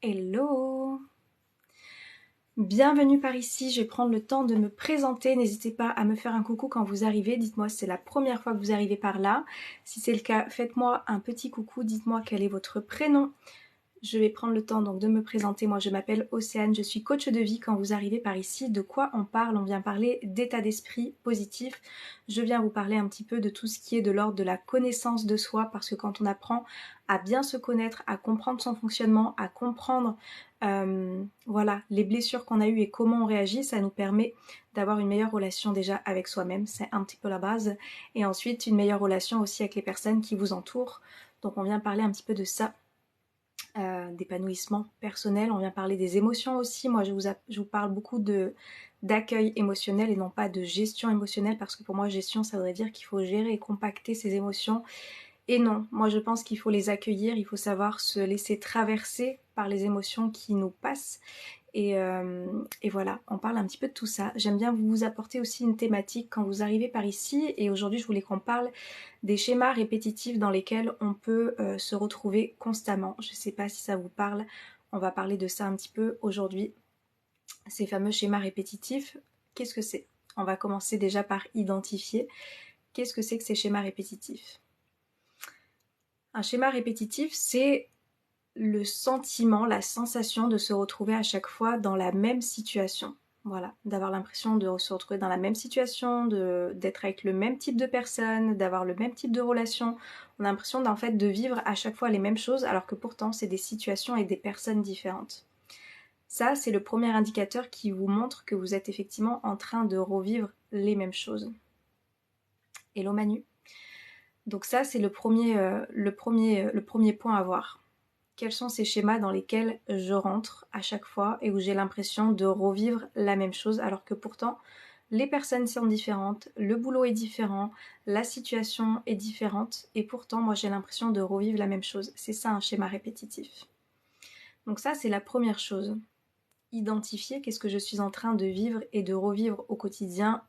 Hello! Bienvenue par ici, je vais prendre le temps de me présenter. N'hésitez pas à me faire un coucou quand vous arrivez. Dites-moi si c'est la première fois que vous arrivez par là. Si c'est le cas, faites-moi un petit coucou. Dites-moi quel est votre prénom. Je vais prendre le temps donc de me présenter. Moi, je m'appelle Océane, je suis coach de vie. Quand vous arrivez par ici, de quoi on parle? On vient parler d'état d'esprit positif. Je viens vous parler un petit peu de tout ce qui est de l'ordre de la connaissance de soi, parce que quand on apprend à bien se connaître, à comprendre son fonctionnement, à comprendre voilà, les blessures qu'on a eues et comment on réagit, ça nous permet d'avoir une meilleure relation déjà avec soi-même, c'est un petit peu la base, et ensuite une meilleure relation aussi avec les personnes qui vous entourent. Donc on vient parler un petit peu de ça, d'épanouissement personnel, on vient parler des émotions aussi. Moi je vous parle beaucoup d'accueil émotionnel et non pas de gestion émotionnelle, parce que pour moi gestion ça voudrait dire qu'il faut gérer et compacter ses émotions, et non, moi je pense qu'il faut les accueillir, il faut savoir se laisser traverser par les émotions qui nous passent. Et voilà, on parle un petit peu de tout ça. J'aime bien vous apporter aussi une thématique quand vous arrivez par ici. Et aujourd'hui, je voulais qu'on parle des schémas répétitifs dans lesquels on peut se retrouver constamment. Je ne sais pas si ça vous parle. On va parler de ça un petit peu aujourd'hui. Ces fameux schémas répétitifs, qu'est-ce que c'est? On va commencer déjà par identifier. Qu'est-ce que c'est que ces schémas répétitifs? Un schéma répétitif, c'est le sentiment, la sensation de se retrouver à chaque fois dans la même situation. Voilà, d'avoir l'impression de se retrouver dans la même situation, d'être avec le même type de personne, d'avoir le même type de relation. On a l'impression d'en fait de vivre à chaque fois les mêmes choses, alors que pourtant c'est des situations et des personnes différentes. Ça, c'est le premier indicateur qui vous montre que vous êtes effectivement en train de revivre les mêmes choses. Hello Manu. Donc ça, c'est le premier point à voir. Quels sont ces schémas dans lesquels je rentre à chaque fois et où j'ai l'impression de revivre la même chose, alors que pourtant les personnes sont différentes, le boulot est différent, la situation est différente, et pourtant moi j'ai l'impression de revivre la même chose. C'est ça un schéma répétitif. Donc ça c'est la première chose. Identifier qu'est-ce que je suis en train de vivre et de revivre au quotidien,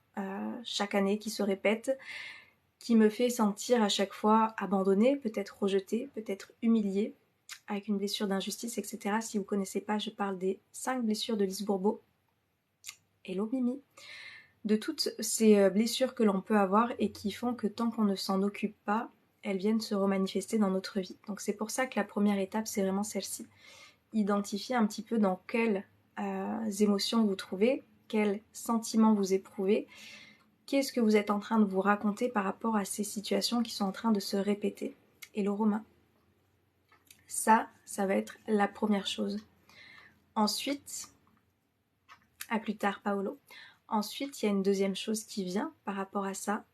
chaque année, qui se répète, qui me fait sentir à chaque fois abandonnée, peut-être rejetée, peut-être humiliée, avec une blessure d'injustice, etc. Si vous ne connaissez pas, je parle des 5 blessures de Lise Bourbeau. Hello Mimi. De toutes ces blessures que l'on peut avoir et qui font que tant qu'on ne s'en occupe pas, elles viennent se remanifester dans notre vie. Donc c'est pour ça que la première étape, c'est vraiment celle-ci. Identifier un petit peu dans quelles émotions vous trouvez, quels sentiments vous éprouvez, qu'est-ce que vous êtes en train de vous raconter par rapport à ces situations qui sont en train de se répéter. Hello Romain. Ça va être la première chose. Ensuite, à plus tard Paolo. Ensuite, il y a une deuxième chose qui vient par rapport à ça.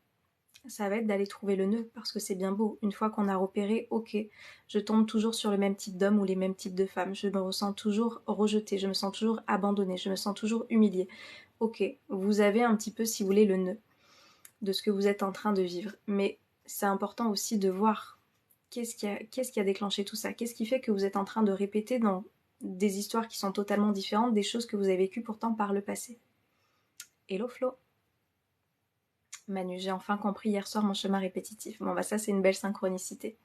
Ça va être d'aller trouver le nœud, parce que c'est bien beau. Une fois qu'on a repéré, ok, je tombe toujours sur le même type d'homme ou les mêmes types de femmes. Je me ressens toujours rejetée, je me sens toujours abandonnée, je me sens toujours humiliée. Ok, vous avez un petit peu, si vous voulez, le nœud de ce que vous êtes en train de vivre. Mais c'est important aussi de voir qu'est-ce qui a déclenché tout ça. Qu'est-ce qui fait que vous êtes en train de répéter dans des histoires qui sont totalement différentes, des choses que vous avez vécues pourtant par le passé. Hello Flo. Manu, j'ai enfin compris hier soir mon schéma répétitif. Bon bah ça c'est une belle synchronicité.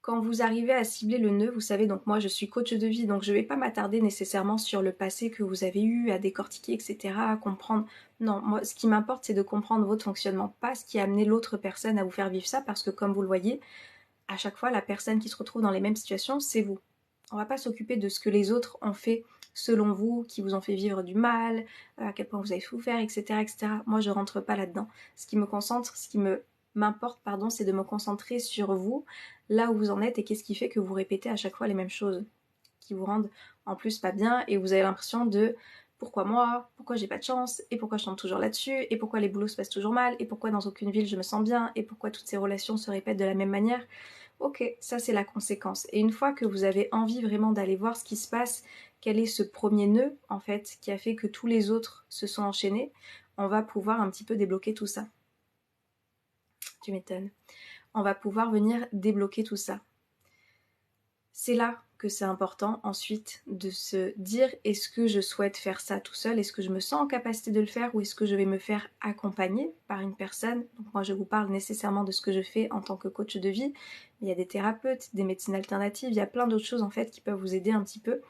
Quand vous arrivez à cibler le nœud, vous savez, donc moi je suis coach de vie, donc je ne vais pas m'attarder nécessairement sur le passé que vous avez eu, à décortiquer, etc., à comprendre. Non, moi ce qui m'importe c'est de comprendre votre fonctionnement, pas ce qui a amené l'autre personne à vous faire vivre ça, parce que comme vous le voyez, à chaque fois la personne qui se retrouve dans les mêmes situations, c'est vous. On ne va pas s'occuper de ce que les autres ont fait selon vous, qui vous ont fait vivre du mal, à quel point vous avez souffert, etc., etc. Moi, je rentre pas là-dedans. Ce qui m'importe, c'est de me concentrer sur vous, là où vous en êtes, et qu'est-ce qui fait que vous répétez à chaque fois les mêmes choses, qui vous rendent en plus pas bien, et vous avez l'impression de pourquoi moi, pourquoi j'ai pas de chance, et pourquoi je tombe toujours là-dessus, et pourquoi les boulots se passent toujours mal, et pourquoi dans aucune ville je me sens bien, et pourquoi toutes ces relations se répètent de la même manière. Ok, ça c'est la conséquence. Et une fois que vous avez envie vraiment d'aller voir ce qui se passe, quel est ce premier nœud en fait qui a fait que tous les autres se sont enchaînés, on va pouvoir un petit peu débloquer tout ça. Tu m'étonnes. On va pouvoir venir débloquer tout ça. C'est là que c'est important ensuite de se dire, est-ce que je souhaite faire ça tout seul? Est-ce que je me sens en capacité de le faire ou est-ce que je vais me faire accompagner par une personne? Donc moi je vous parle nécessairement de ce que je fais en tant que coach de vie. Il y a des thérapeutes, des médecines alternatives, il y a plein d'autres choses en fait qui peuvent vous aider un petit peu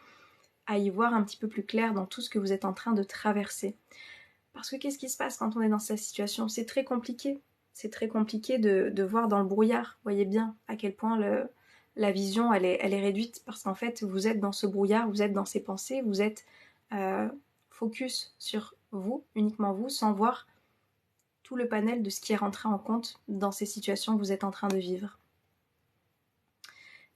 à y voir un petit peu plus clair dans tout ce que vous êtes en train de traverser. Parce que qu'est-ce qui se passe quand on est dans cette situation? C'est très compliqué. C'est très compliqué de voir dans le brouillard. Vous voyez bien à quel point la vision, elle est réduite parce qu'en fait, vous êtes dans ce brouillard, vous êtes dans ces pensées, vous êtes focus sur vous, uniquement vous, sans voir tout le panel de ce qui est rentré en compte dans ces situations que vous êtes en train de vivre.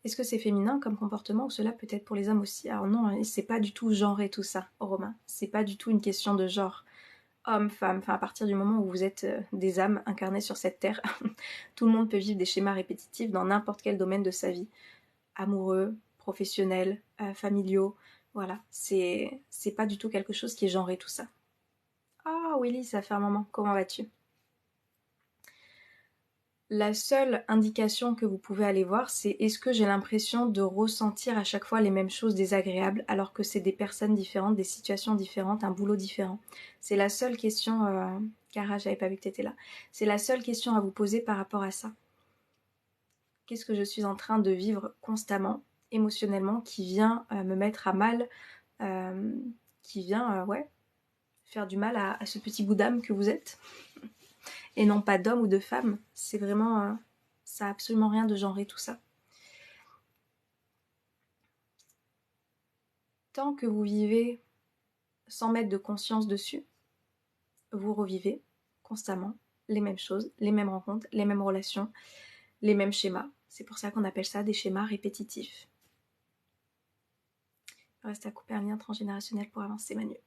Est-ce que c'est féminin comme comportement ou cela peut être pour les hommes aussi? Alors non, c'est pas du tout genré tout ça, Romain. C'est pas du tout une question de genre. Homme, femme, enfin à partir du moment où vous êtes des âmes incarnées sur cette terre, tout le monde peut vivre des schémas répétitifs dans n'importe quel domaine de sa vie. Amoureux, professionnels, familiaux, voilà. C'est pas du tout quelque chose qui est genré tout ça. Ah Willy, ça fait un moment, comment vas-tu? La seule indication que vous pouvez aller voir, c'est est-ce que j'ai l'impression de ressentir à chaque fois les mêmes choses désagréables alors que c'est des personnes différentes, des situations différentes, un boulot différent. C'est la seule question, Cara, j'avais pas vu que tu étais là. C'est la seule question à vous poser par rapport à ça. Qu'est-ce que je suis en train de vivre constamment, émotionnellement, qui vient me mettre à mal, qui vient, faire du mal à ce petit bout d'âme que vous êtes et non pas d'homme ou de femme. C'est vraiment, ça a absolument rien de genré tout ça. Tant que vous vivez sans mettre de conscience dessus, vous revivez constamment les mêmes choses, les mêmes rencontres, les mêmes relations, les mêmes schémas. C'est pour ça qu'on appelle ça des schémas répétitifs. Il reste à couper un lien transgénérationnel pour avancer, Manu.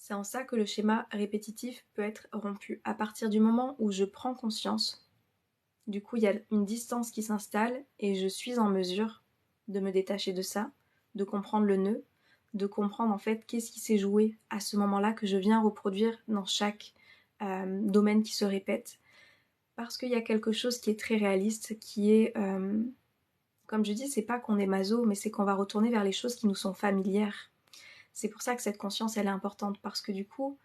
C'est en ça que le schéma répétitif peut être rompu. À partir du moment où je prends conscience, du coup il y a une distance qui s'installe et je suis en mesure de me détacher de ça, de comprendre le nœud, de comprendre en fait qu'est-ce qui s'est joué à ce moment-là que je viens reproduire dans chaque domaine qui se répète. Parce qu'il y a quelque chose qui est très réaliste, qui est, comme je dis, c'est pas qu'on est maso, mais c'est qu'on va retourner vers les choses qui nous sont familières. C'est pour ça que cette conscience, elle est importante, parce que du coup,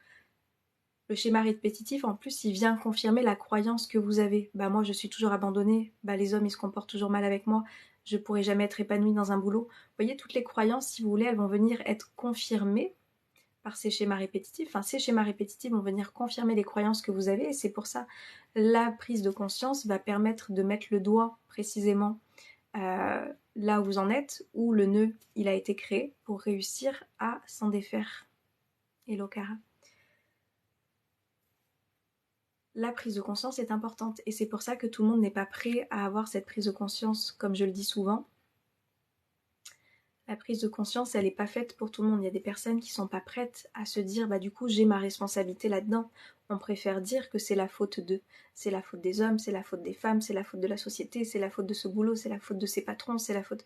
le schéma répétitif, en plus, il vient confirmer la croyance que vous avez. Bah moi, je suis toujours abandonnée, bah les hommes, ils se comportent toujours mal avec moi, je pourrai jamais être épanouie dans un boulot. Vous voyez, toutes les croyances, si vous voulez, elles vont venir être confirmées par ces schémas répétitifs. Enfin, ces schémas répétitifs vont venir confirmer les croyances que vous avez, et c'est pour ça, la prise de conscience va permettre de mettre le doigt précisément là où vous en êtes, où le nœud, il a été créé, pour réussir à s'en défaire. Hello Cara. La prise de conscience est importante et c'est pour ça que tout le monde n'est pas prêt à avoir cette prise de conscience, comme je le dis souvent. La prise de conscience, elle n'est pas faite pour tout le monde. Il y a des personnes qui sont pas prêtes à se dire, bah du coup, j'ai ma responsabilité là-dedans. On préfère dire que c'est la faute d'eux. C'est la faute des hommes, c'est la faute des femmes, c'est la faute de la société, c'est la faute de ce boulot, c'est la faute de ses patrons, c'est la faute...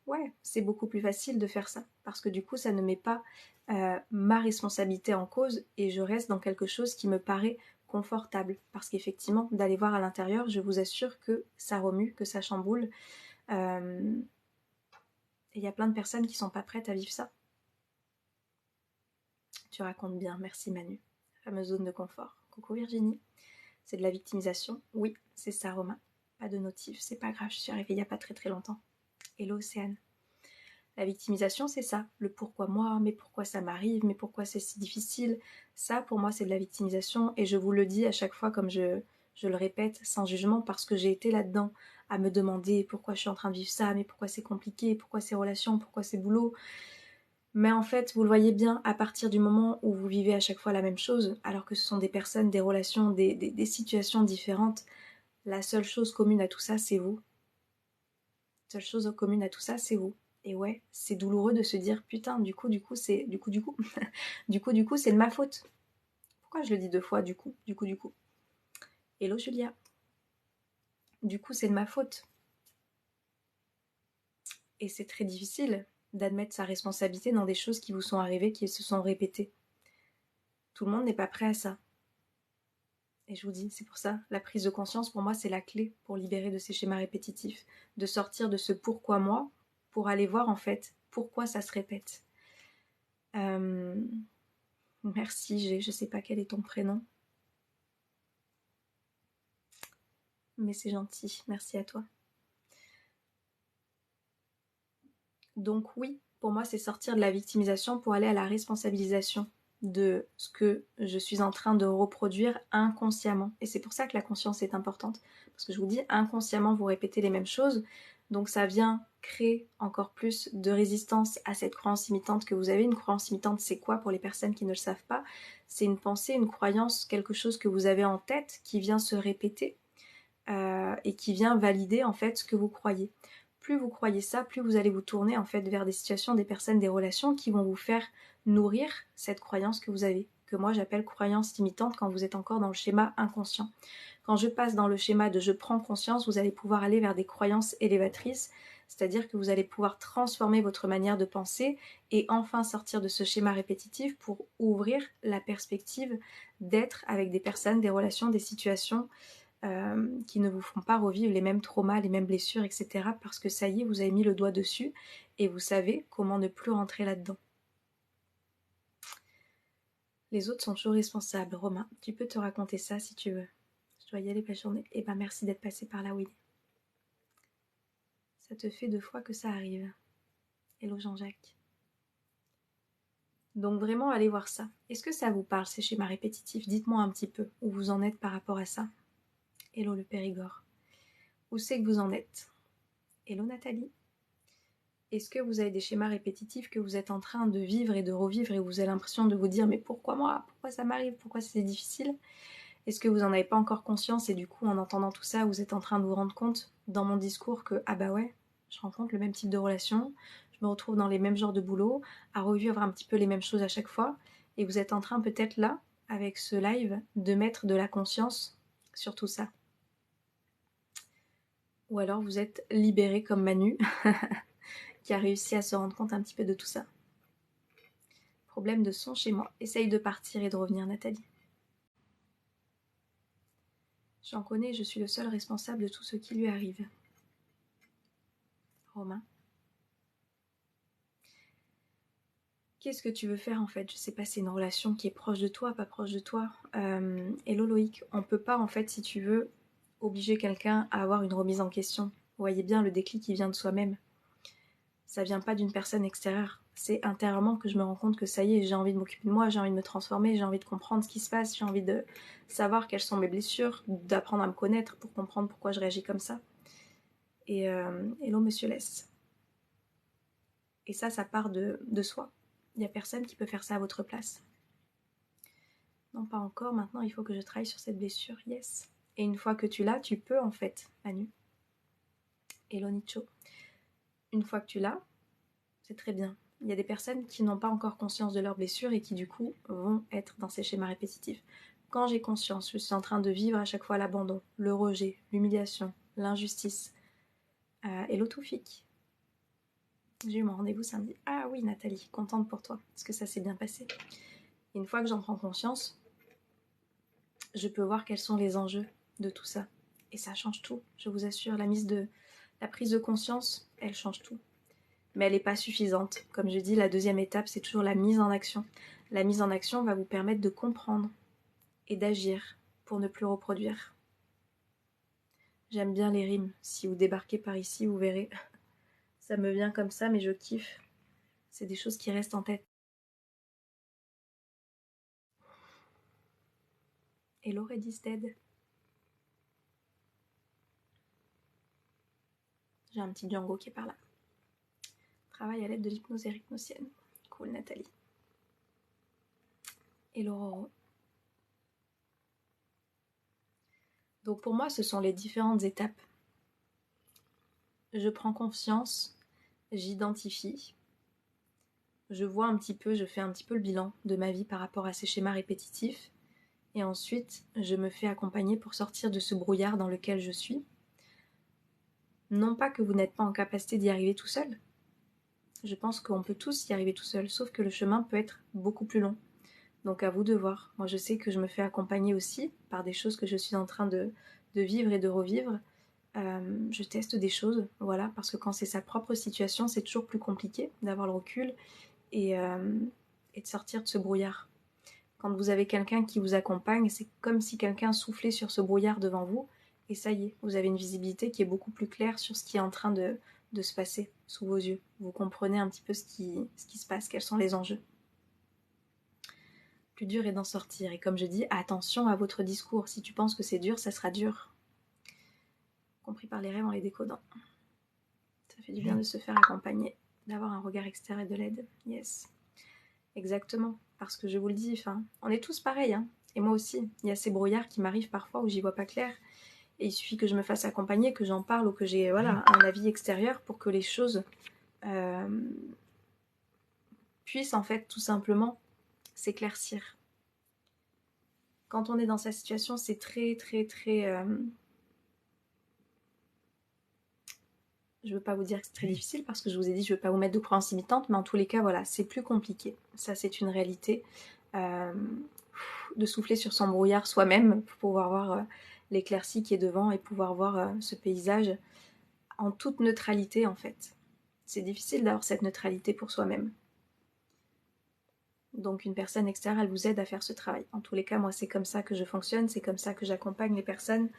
Ouais, c'est beaucoup plus facile de faire ça. Parce que du coup, ça ne met pas ma responsabilité en cause et je reste dans quelque chose qui me paraît confortable. Parce qu'effectivement, d'aller voir à l'intérieur, je vous assure que ça remue, que ça chamboule. Et il y a plein de personnes qui sont pas prêtes à vivre ça. Tu racontes bien, merci Manu. Fameuse zone de confort. Coucou Virginie. C'est de la victimisation? Oui, c'est ça Romain. Pas de notif, c'est pas grave, je suis arrivée il y a pas très très longtemps. Hello Océane. La victimisation, c'est ça. Le pourquoi moi, mais pourquoi ça m'arrive, mais pourquoi c'est si difficile. Ça, pour moi, c'est de la victimisation. Et je vous le dis à chaque fois, comme je le répète, sans jugement, parce que j'ai été là-dedans, à me demander pourquoi je suis en train de vivre ça, mais pourquoi c'est compliqué, pourquoi c'est relations, pourquoi c'est boulot. Mais en fait, vous le voyez bien, à partir du moment où vous vivez à chaque fois la même chose, alors que ce sont des personnes, des relations, des situations différentes, la seule chose commune à tout ça, c'est vous. La seule chose commune à tout ça, c'est vous. Et ouais, c'est douloureux de se dire putain, du coup, c'est du coup, c'est de ma faute. Pourquoi je le dis deux fois, du coup. Hello Julia. Du coup, c'est de ma faute. Et c'est très difficile d'admettre sa responsabilité dans des choses qui vous sont arrivées, qui se sont répétées. Tout le monde n'est pas prêt à ça. Et je vous dis, c'est pour ça, la prise de conscience, pour moi, c'est la clé pour libérer de ces schémas répétitifs, de sortir de ce pourquoi moi, pour aller voir en fait pourquoi ça se répète. Merci G, je sais pas quel est ton prénom. Mais c'est gentil, merci à toi. Donc oui, pour moi, c'est sortir de la victimisation pour aller à la responsabilisation de ce que je suis en train de reproduire inconsciemment. Et c'est pour ça que la conscience est importante. Parce que je vous dis, inconsciemment, vous répétez les mêmes choses. Donc ça vient créer encore plus de résistance à cette croyance imitante que vous avez. Une croyance imitante, c'est quoi pour les personnes qui ne le savent pas? C'est une pensée, une croyance, quelque chose que vous avez en tête qui vient se répéter et qui vient valider en fait ce que vous croyez. Plus vous croyez ça, plus vous allez vous tourner en fait vers des situations, des personnes, des relations qui vont vous faire nourrir cette croyance que vous avez, que moi j'appelle croyance limitante quand vous êtes encore dans le schéma inconscient. Quand je passe dans le schéma de je prends conscience, vous allez pouvoir aller vers des croyances élévatrices, c'est-à-dire que vous allez pouvoir transformer votre manière de penser et enfin sortir de ce schéma répétitif pour ouvrir la perspective d'être avec des personnes, des relations, des situations qui ne vous font pas revivre les mêmes traumas, les mêmes blessures, etc. Parce que ça y est, vous avez mis le doigt dessus et vous savez comment ne plus rentrer là-dedans. Les autres sont toujours responsables. Romain, tu peux te raconter ça si tu veux. Je dois y aller la journée. Eh ben merci d'être passé par là, Willy. Ça te fait 2 fois que ça arrive. Hello Jean-Jacques. Donc vraiment, allez voir ça. Est-ce que ça vous parle, ces schémas répétitifs? Dites-moi un petit peu où vous en êtes par rapport à ça. Hello le Périgord. Où c'est que vous en êtes? Hello Nathalie. Est-ce que vous avez des schémas répétitifs que vous êtes en train de vivre et de revivre et vous avez l'impression de vous dire mais pourquoi moi? Pourquoi ça m'arrive? Pourquoi c'est difficile? Est-ce que vous n'en avez pas encore conscience et du coup en entendant tout ça vous êtes en train de vous rendre compte dans mon discours que ah bah ouais, je rencontre le même type de relation, je me retrouve dans les mêmes genres de boulot, à revivre un petit peu les mêmes choses à chaque fois et vous êtes en train peut-être là, avec ce live, de mettre de la conscience sur tout ça. Ou alors vous êtes libéré comme Manu qui a réussi à se rendre compte un petit peu de tout ça. Problème de son chez moi. Essaye de partir et de revenir, Nathalie. J'en connais, je suis le seul responsable de tout ce qui lui arrive. Romain. Qu'est-ce que tu veux faire en fait? Je sais pas, c'est une relation qui est proche de toi, pas proche de toi. Hello Loïc, on peut pas en fait, si tu veux, obliger quelqu'un à avoir une remise en question. Vous voyez bien, le déclic qui vient de soi-même. Ça vient pas d'une personne extérieure. C'est intérieurement que je me rends compte que ça y est, j'ai envie de m'occuper de moi, j'ai envie de me transformer, j'ai envie de comprendre ce qui se passe, j'ai envie de savoir quelles sont mes blessures, d'apprendre à me connaître pour comprendre pourquoi je réagis comme ça. Et hello Monsieur Less. Et ça part de soi. Il n'y a personne qui peut faire ça à votre place. Non, pas encore. Maintenant, il faut que je travaille sur cette blessure. Yes. Et une fois que tu l'as, tu peux en fait, Manu. Hello Nicho. Une fois que tu l'as, c'est très bien. Il y a des personnes qui n'ont pas encore conscience de leurs blessures et qui du coup vont être dans ces schémas répétitifs. Quand j'ai conscience, je suis en train de vivre à chaque fois l'abandon, le rejet, l'humiliation, l'injustice. Hello Toufik. J'ai eu mon rendez-vous samedi. Ah oui Nathalie, contente pour toi, parce que ça s'est bien passé. Et une fois que j'en prends conscience, je peux voir quels sont les enjeux de tout ça. Et ça change tout, je vous assure. La prise de conscience, elle change tout. Mais elle n'est pas suffisante. Comme je dis, la deuxième étape, c'est toujours la mise en action. La mise en action va vous permettre de comprendre et d'agir pour ne plus reproduire. J'aime bien les rimes. Si vous débarquez par ici, vous verrez. Ça me vient comme ça, mais je kiffe. C'est des choses qui restent en tête. Hello Redis Dead. J'ai un petit Django qui est par là. Travaille à l'aide de l'hypnose érythmocienne. Cool Nathalie. Hello Roro. Donc pour moi, ce sont les différentes étapes. Je prends conscience, j'identifie, je vois un petit peu, je fais un petit peu le bilan de ma vie par rapport à ces schémas répétitifs. Et ensuite, je me fais accompagner pour sortir de ce brouillard dans lequel je suis. Non pas que vous n'êtes pas en capacité d'y arriver tout seul. Je pense qu'on peut tous y arriver tout seul, sauf que le chemin peut être beaucoup plus long. Donc à vous de voir. Moi je sais que je me fais accompagner aussi par des choses que je suis en train de vivre et de revivre. Je teste des choses, voilà, parce que quand c'est sa propre situation, c'est toujours plus compliqué d'avoir le recul et de sortir de ce brouillard. Quand vous avez quelqu'un qui vous accompagne, c'est comme si quelqu'un soufflait sur ce brouillard devant vous, et ça y est, vous avez une visibilité qui est beaucoup plus claire sur ce qui est en train de se passer sous vos yeux. Vous comprenez un petit peu ce qui se passe, quels sont les enjeux. Plus dur est d'en sortir, et comme je dis, attention à votre discours. Si tu penses que c'est dur, ça sera dur. Compris par les rêves en les décodant. Ça fait du bien de se faire accompagner, d'avoir un regard extérieur et de l'aide. Yes. Exactement. Parce que je vous le dis, on est tous pareils, hein. Et moi aussi. Il y a ces brouillards qui m'arrivent parfois où j'y vois pas clair. Et il suffit que je me fasse accompagner, que j'en parle ou que j'ai un avis extérieur pour que les choses puissent en fait tout simplement s'éclaircir. Quand on est dans cette situation, c'est très très très... je ne veux pas vous dire que c'est très difficile parce que je vous ai dit je ne veux pas vous mettre de croyances limitantes, mais en tous les cas, voilà, c'est plus compliqué. Ça, c'est une réalité. De souffler sur son brouillard soi-même pour pouvoir voir l'éclaircie qui est devant et pouvoir voir ce paysage en toute neutralité en fait. C'est difficile d'avoir cette neutralité pour soi-même. Donc une personne extérieure, elle vous aide à faire ce travail. En tous les cas, moi c'est comme ça que je fonctionne, c'est comme ça que j'accompagne les personnes,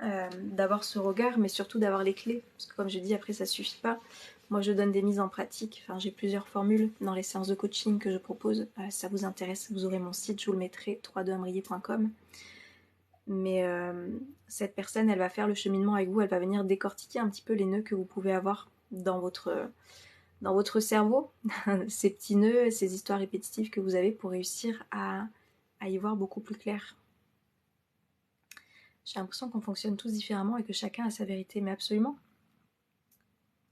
d'avoir ce regard, mais surtout d'avoir les clés. Parce que comme je dis, après ça suffit pas. Moi je donne des mises en pratique, j'ai plusieurs formules dans les séances de coaching que je propose. Si ça vous intéresse, vous aurez mon site, je vous le mettrai, www.amrier.com. Mais cette personne, elle va faire le cheminement avec vous, elle va venir décortiquer un petit peu les nœuds que vous pouvez avoir dans votre cerveau, ces petits nœuds, ces histoires répétitives que vous avez pour réussir à y voir beaucoup plus clair. J'ai l'impression qu'on fonctionne tous différemment et que chacun a sa vérité, mais absolument.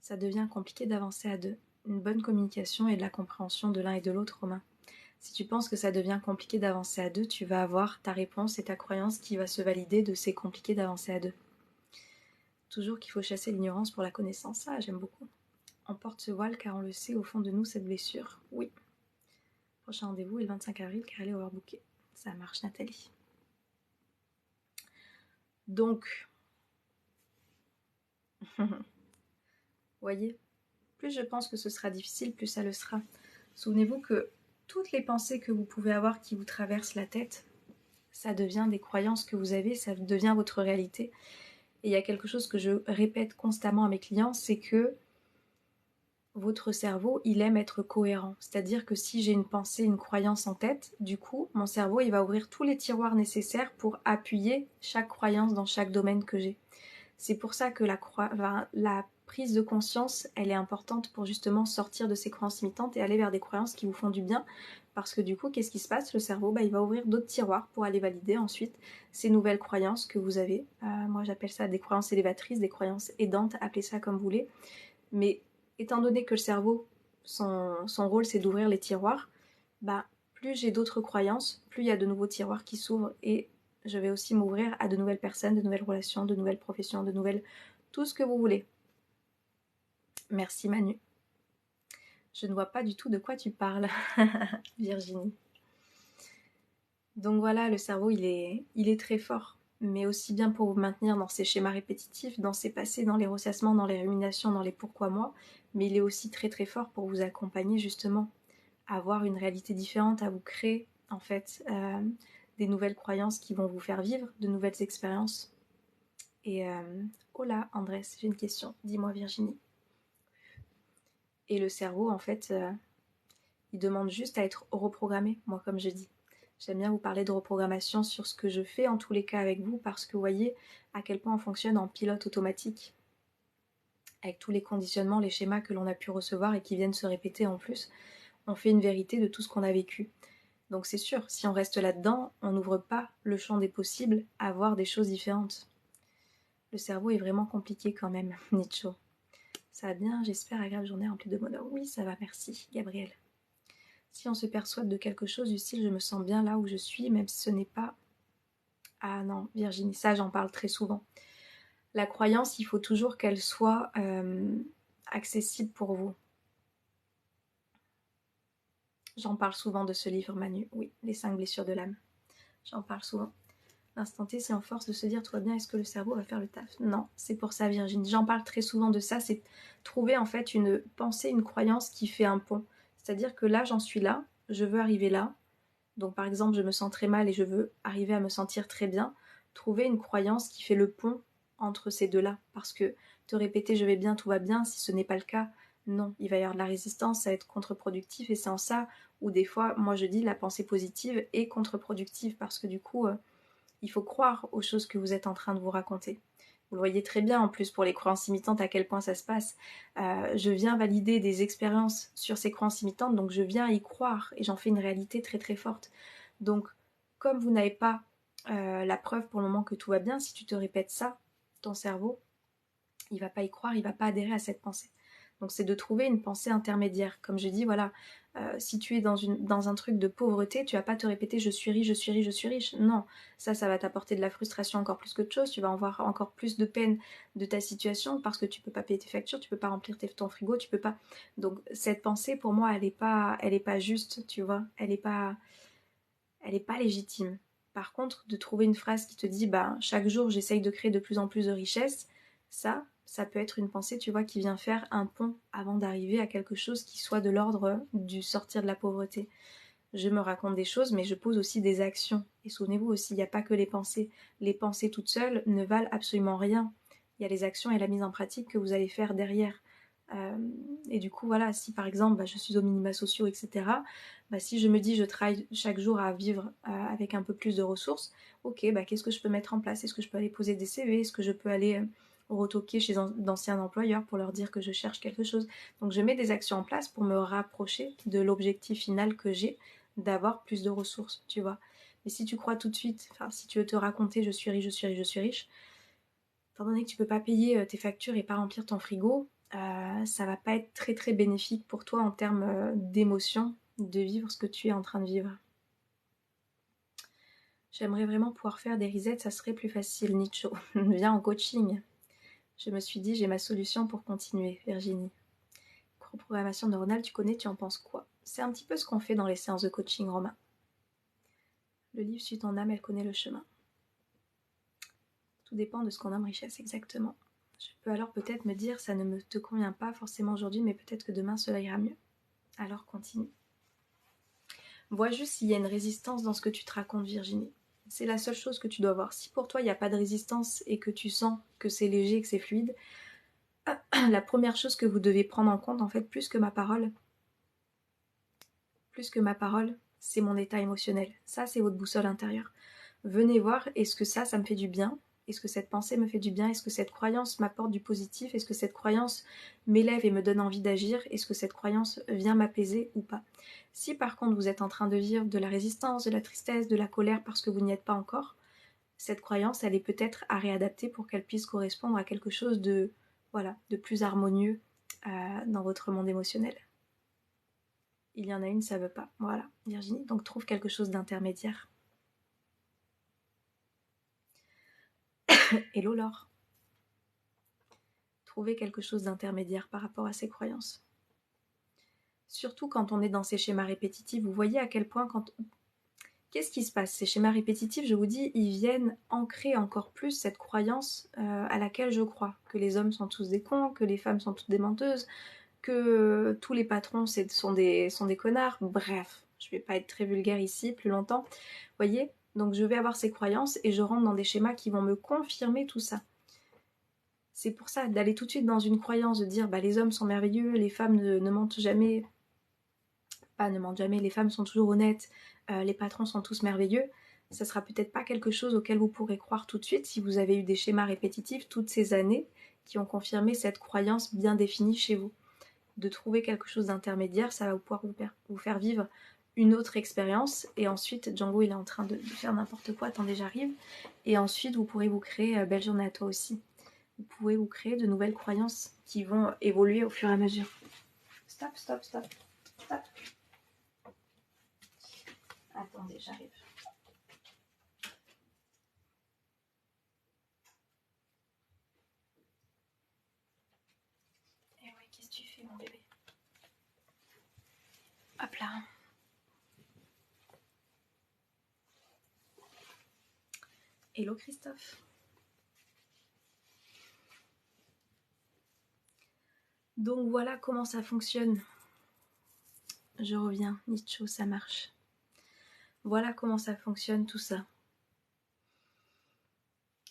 Ça devient compliqué d'avancer à deux. Une bonne communication et de la compréhension de l'un et de l'autre, Romain. Si tu penses que ça devient compliqué d'avancer à deux, tu vas avoir ta réponse et ta croyance qui va se valider de c'est compliqué d'avancer à deux. Toujours qu'il faut chasser l'ignorance pour la connaissance. Ça, j'aime beaucoup. On porte ce voile car on le sait au fond de nous, cette blessure. Oui. Prochain rendez-vous est le 25 avril car elle est overbookée. Ça marche, Nathalie. Donc, voyez, plus je pense que ce sera difficile, plus ça le sera. Souvenez-vous que toutes les pensées que vous pouvez avoir qui vous traversent la tête, ça devient des croyances que vous avez, ça devient votre réalité. Et il y a quelque chose que je répète constamment à mes clients, c'est que votre cerveau, il aime être cohérent. C'est-à-dire que si j'ai une pensée, une croyance en tête, du coup, mon cerveau, il va ouvrir tous les tiroirs nécessaires pour appuyer chaque croyance dans chaque domaine que j'ai. C'est pour ça que la prise de conscience, elle est importante pour justement sortir de ces croyances limitantes et aller vers des croyances qui vous font du bien. Parce que du coup, qu'est-ce qui se passe? Le cerveau, il va ouvrir d'autres tiroirs pour aller valider ensuite ces nouvelles croyances que vous avez. Moi, j'appelle ça des croyances élévatrices, des croyances aidantes, appelez ça comme vous voulez. Mais étant donné que le cerveau, son rôle, c'est d'ouvrir les tiroirs, plus j'ai d'autres croyances, plus il y a de nouveaux tiroirs qui s'ouvrent et je vais aussi m'ouvrir à de nouvelles personnes, de nouvelles relations, de nouvelles professions, de nouvelles... tout ce que vous voulez. Merci Manu. Je ne vois pas du tout de quoi tu parles, Virginie. Donc voilà, le cerveau, il est très fort, mais aussi bien pour vous maintenir dans ces schémas répétitifs, dans ces passés, dans les ressassements, dans les ruminations, dans les pourquoi moi, mais il est aussi très très fort pour vous accompagner justement à avoir une réalité différente, à vous créer en fait des nouvelles croyances qui vont vous faire vivre de nouvelles expériences. Et oh là, Andrés, j'ai une question. Dis-moi Virginie. Et le cerveau, en fait, il demande juste à être reprogrammé, moi comme je dis. J'aime bien vous parler de reprogrammation sur ce que je fais en tous les cas avec vous parce que vous voyez à quel point on fonctionne en pilote automatique avec tous les conditionnements, les schémas que l'on a pu recevoir et qui viennent se répéter en plus. On fait une vérité de tout ce qu'on a vécu. Donc c'est sûr, si on reste là-dedans, on n'ouvre pas le champ des possibles à voir des choses différentes. Le cerveau est vraiment compliqué quand même, Nietzsche. Ça va bien, j'espère, agréable journée remplie de bonheur. Oui, ça va, merci, Gabriel. Si on se persuade de quelque chose du style je me sens bien là où je suis, même si ce n'est pas... Ah non, Virginie, ça j'en parle très souvent. La croyance, il faut toujours qu'elle soit accessible pour vous. J'en parle souvent de ce livre, Manu. Oui, Les 5 blessures de l'âme. J'en parle souvent. L'instant T, c'est en force de se dire, tout va bien, est-ce que le cerveau va faire le taf? Non, c'est pour ça, Virginie. J'en parle très souvent de ça, c'est trouver en fait une pensée, une croyance qui fait un pont. C'est-à-dire que là, j'en suis là, je veux arriver là. Donc par exemple, je me sens très mal et je veux arriver à me sentir très bien. Trouver une croyance qui fait le pont entre ces deux-là. Parce que te répéter je vais bien, tout va bien, si ce n'est pas le cas, non, il va y avoir de la résistance, ça va être contre-productif. Et c'est en ça où des fois, moi je dis la pensée positive est contre-productive parce que du coup, il faut croire aux choses que vous êtes en train de vous raconter. Vous le voyez très bien en plus pour les croyances imitantes à quel point ça se passe. Je viens valider des expériences sur ces croyances imitantes, donc je viens y croire et j'en fais une réalité très très forte. Donc comme vous n'avez pas la preuve pour le moment que tout va bien, si tu te répètes ça, ton cerveau, il va pas y croire, il va pas adhérer à cette pensée. Donc c'est de trouver une pensée intermédiaire. Comme je dis, voilà, si tu es dans un truc de pauvreté, tu vas pas te répéter je suis riche, je suis riche, je suis riche. Non, ça va t'apporter de la frustration encore plus qu'autre chose. Tu vas avoir encore plus de peine de ta situation parce que tu peux pas payer tes factures, tu peux pas remplir ton frigo, tu peux pas. Donc cette pensée, pour moi, elle est pas juste, tu vois. Elle est pas légitime. Par contre, de trouver une phrase qui te dit, bah, chaque jour, j'essaye de créer de plus en plus de richesses, ça peut être une pensée, tu vois, qui vient faire un pont avant d'arriver à quelque chose qui soit de l'ordre du sortir de la pauvreté. Je me raconte des choses, mais je pose aussi des actions. Et souvenez-vous aussi, il n'y a pas que les pensées. Les pensées toutes seules ne valent absolument rien. Il y a les actions et la mise en pratique que vous allez faire derrière. Euh, et du coup, voilà, si par exemple, bah, je suis aux minima sociaux, etc., bah, si je me dis je travaille chaque jour à vivre avec un peu plus de ressources, ok, bah, qu'est-ce que je peux mettre en place? Est-ce que je peux aller poser des CV? Est-ce que je peux aller retoquer chez d'anciens employeurs pour leur dire que je cherche quelque chose? Donc je mets des actions en place pour me rapprocher de l'objectif final que j'ai, d'avoir plus de ressources, tu vois. Mais si tu crois tout de suite, enfin, si tu veux te raconter je suis riche, je suis riche, je suis riche, étant donné que tu peux pas payer tes factures et pas remplir ton frigo, ça va pas être très très bénéfique pour toi en termes d'émotion de vivre ce que tu es en train de vivre. J'aimerais vraiment pouvoir faire des resets, ça serait plus facile, Nicho. Viens en coaching. Je me suis dit, j'ai ma solution pour continuer, Virginie. Reprogrammation neuronale, tu connais, tu en penses quoi? C'est un petit peu ce qu'on fait dans les séances de coaching, Romain. Le livre Suit ton âme, elle connaît le chemin. Tout dépend de ce qu'on nomme richesse, exactement. Je peux alors peut-être me dire, ça ne te convient pas forcément aujourd'hui, mais peut-être que demain cela ira mieux. Alors continue. Vois juste s'il y a une résistance dans ce que tu te racontes, Virginie. C'est la seule chose que tu dois voir. Si pour toi il n'y a pas de résistance et que tu sens que c'est léger, que c'est fluide, la première chose que vous devez prendre en compte, en fait, plus que ma parole, c'est mon état émotionnel. Ça, c'est votre boussole intérieure. Venez voir, est-ce que ça me fait du bien? Est-ce que cette pensée me fait du bien? Est-ce que cette croyance m'apporte du positif? Est-ce que cette croyance m'élève et me donne envie d'agir? Est-ce que cette croyance vient m'apaiser ou pas? Si par contre vous êtes en train de vivre de la résistance, de la tristesse, de la colère parce que vous n'y êtes pas encore, cette croyance, elle est peut-être à réadapter pour qu'elle puisse correspondre à quelque chose de, voilà, de plus harmonieux dans votre monde émotionnel. Il y en a une, ça veut pas. Voilà, Virginie. Donc trouve quelque chose d'intermédiaire. Hello Laure. Trouver quelque chose d'intermédiaire par rapport à ses croyances. Surtout quand on est dans ces schémas répétitifs, vous voyez à quel point Qu'est-ce qui se passe? Ces schémas répétitifs, je vous dis, ils viennent ancrer encore plus cette croyance à laquelle je crois. Que les hommes sont tous des cons, que les femmes sont toutes des menteuses, que tous les patrons sont des connards. Bref, je vais pas être très vulgaire ici plus longtemps. Vous voyez? Donc je vais avoir ces croyances et je rentre dans des schémas qui vont me confirmer tout ça. C'est pour ça, d'aller tout de suite dans une croyance, de dire bah, les hommes sont merveilleux, les femmes ne mentent jamais, ne mentent jamais, les femmes sont toujours honnêtes, les patrons sont tous merveilleux, ça sera peut-être pas quelque chose auquel vous pourrez croire tout de suite si vous avez eu des schémas répétitifs toutes ces années qui ont confirmé cette croyance bien définie chez vous. De trouver quelque chose d'intermédiaire, ça va pouvoir vous faire vivre une autre expérience. Et ensuite, Django, il est en train de faire n'importe quoi, attendez, j'arrive. Et ensuite, vous pourrez vous créer, belle journée à toi aussi, vous pouvez vous créer de nouvelles croyances qui vont évoluer au fur et à mesure. Stop, stop, stop, stop. Attendez, j'arrive. Eh ouais, qu'est-ce que tu fais, mon bébé? Hop là. Hello Christophe. Donc voilà comment ça fonctionne. Je reviens, Nietzsche, ça marche. Voilà comment ça fonctionne tout ça.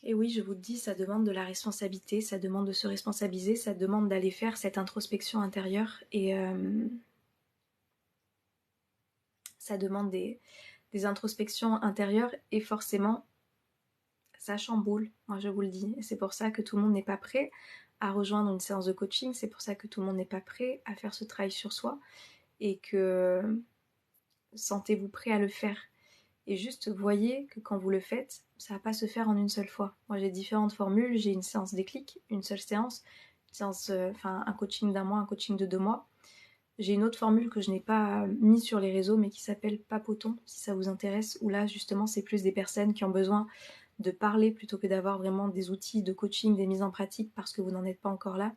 Et oui, je vous le dis, ça demande de la responsabilité, ça demande de se responsabiliser, ça demande d'aller faire cette introspection intérieure et ça demande des introspections intérieures et forcément ça chamboule, moi je vous le dis. Et c'est pour ça que tout le monde n'est pas prêt à rejoindre une séance de coaching, c'est pour ça que tout le monde n'est pas prêt à faire ce travail sur soi et que sentez-vous prêt à le faire. Et juste voyez que quand vous le faites, ça va pas se faire en une seule fois. Moi j'ai différentes formules, j'ai une séance déclic, une seule séance, une séance, un coaching d'1 mois, un coaching de 2 mois. J'ai une autre formule que je n'ai pas mis sur les réseaux mais qui s'appelle Papoton, si ça vous intéresse, où là justement c'est plus des personnes qui ont besoin de parler plutôt que d'avoir vraiment des outils de coaching, des mises en pratique parce que vous n'en êtes pas encore là.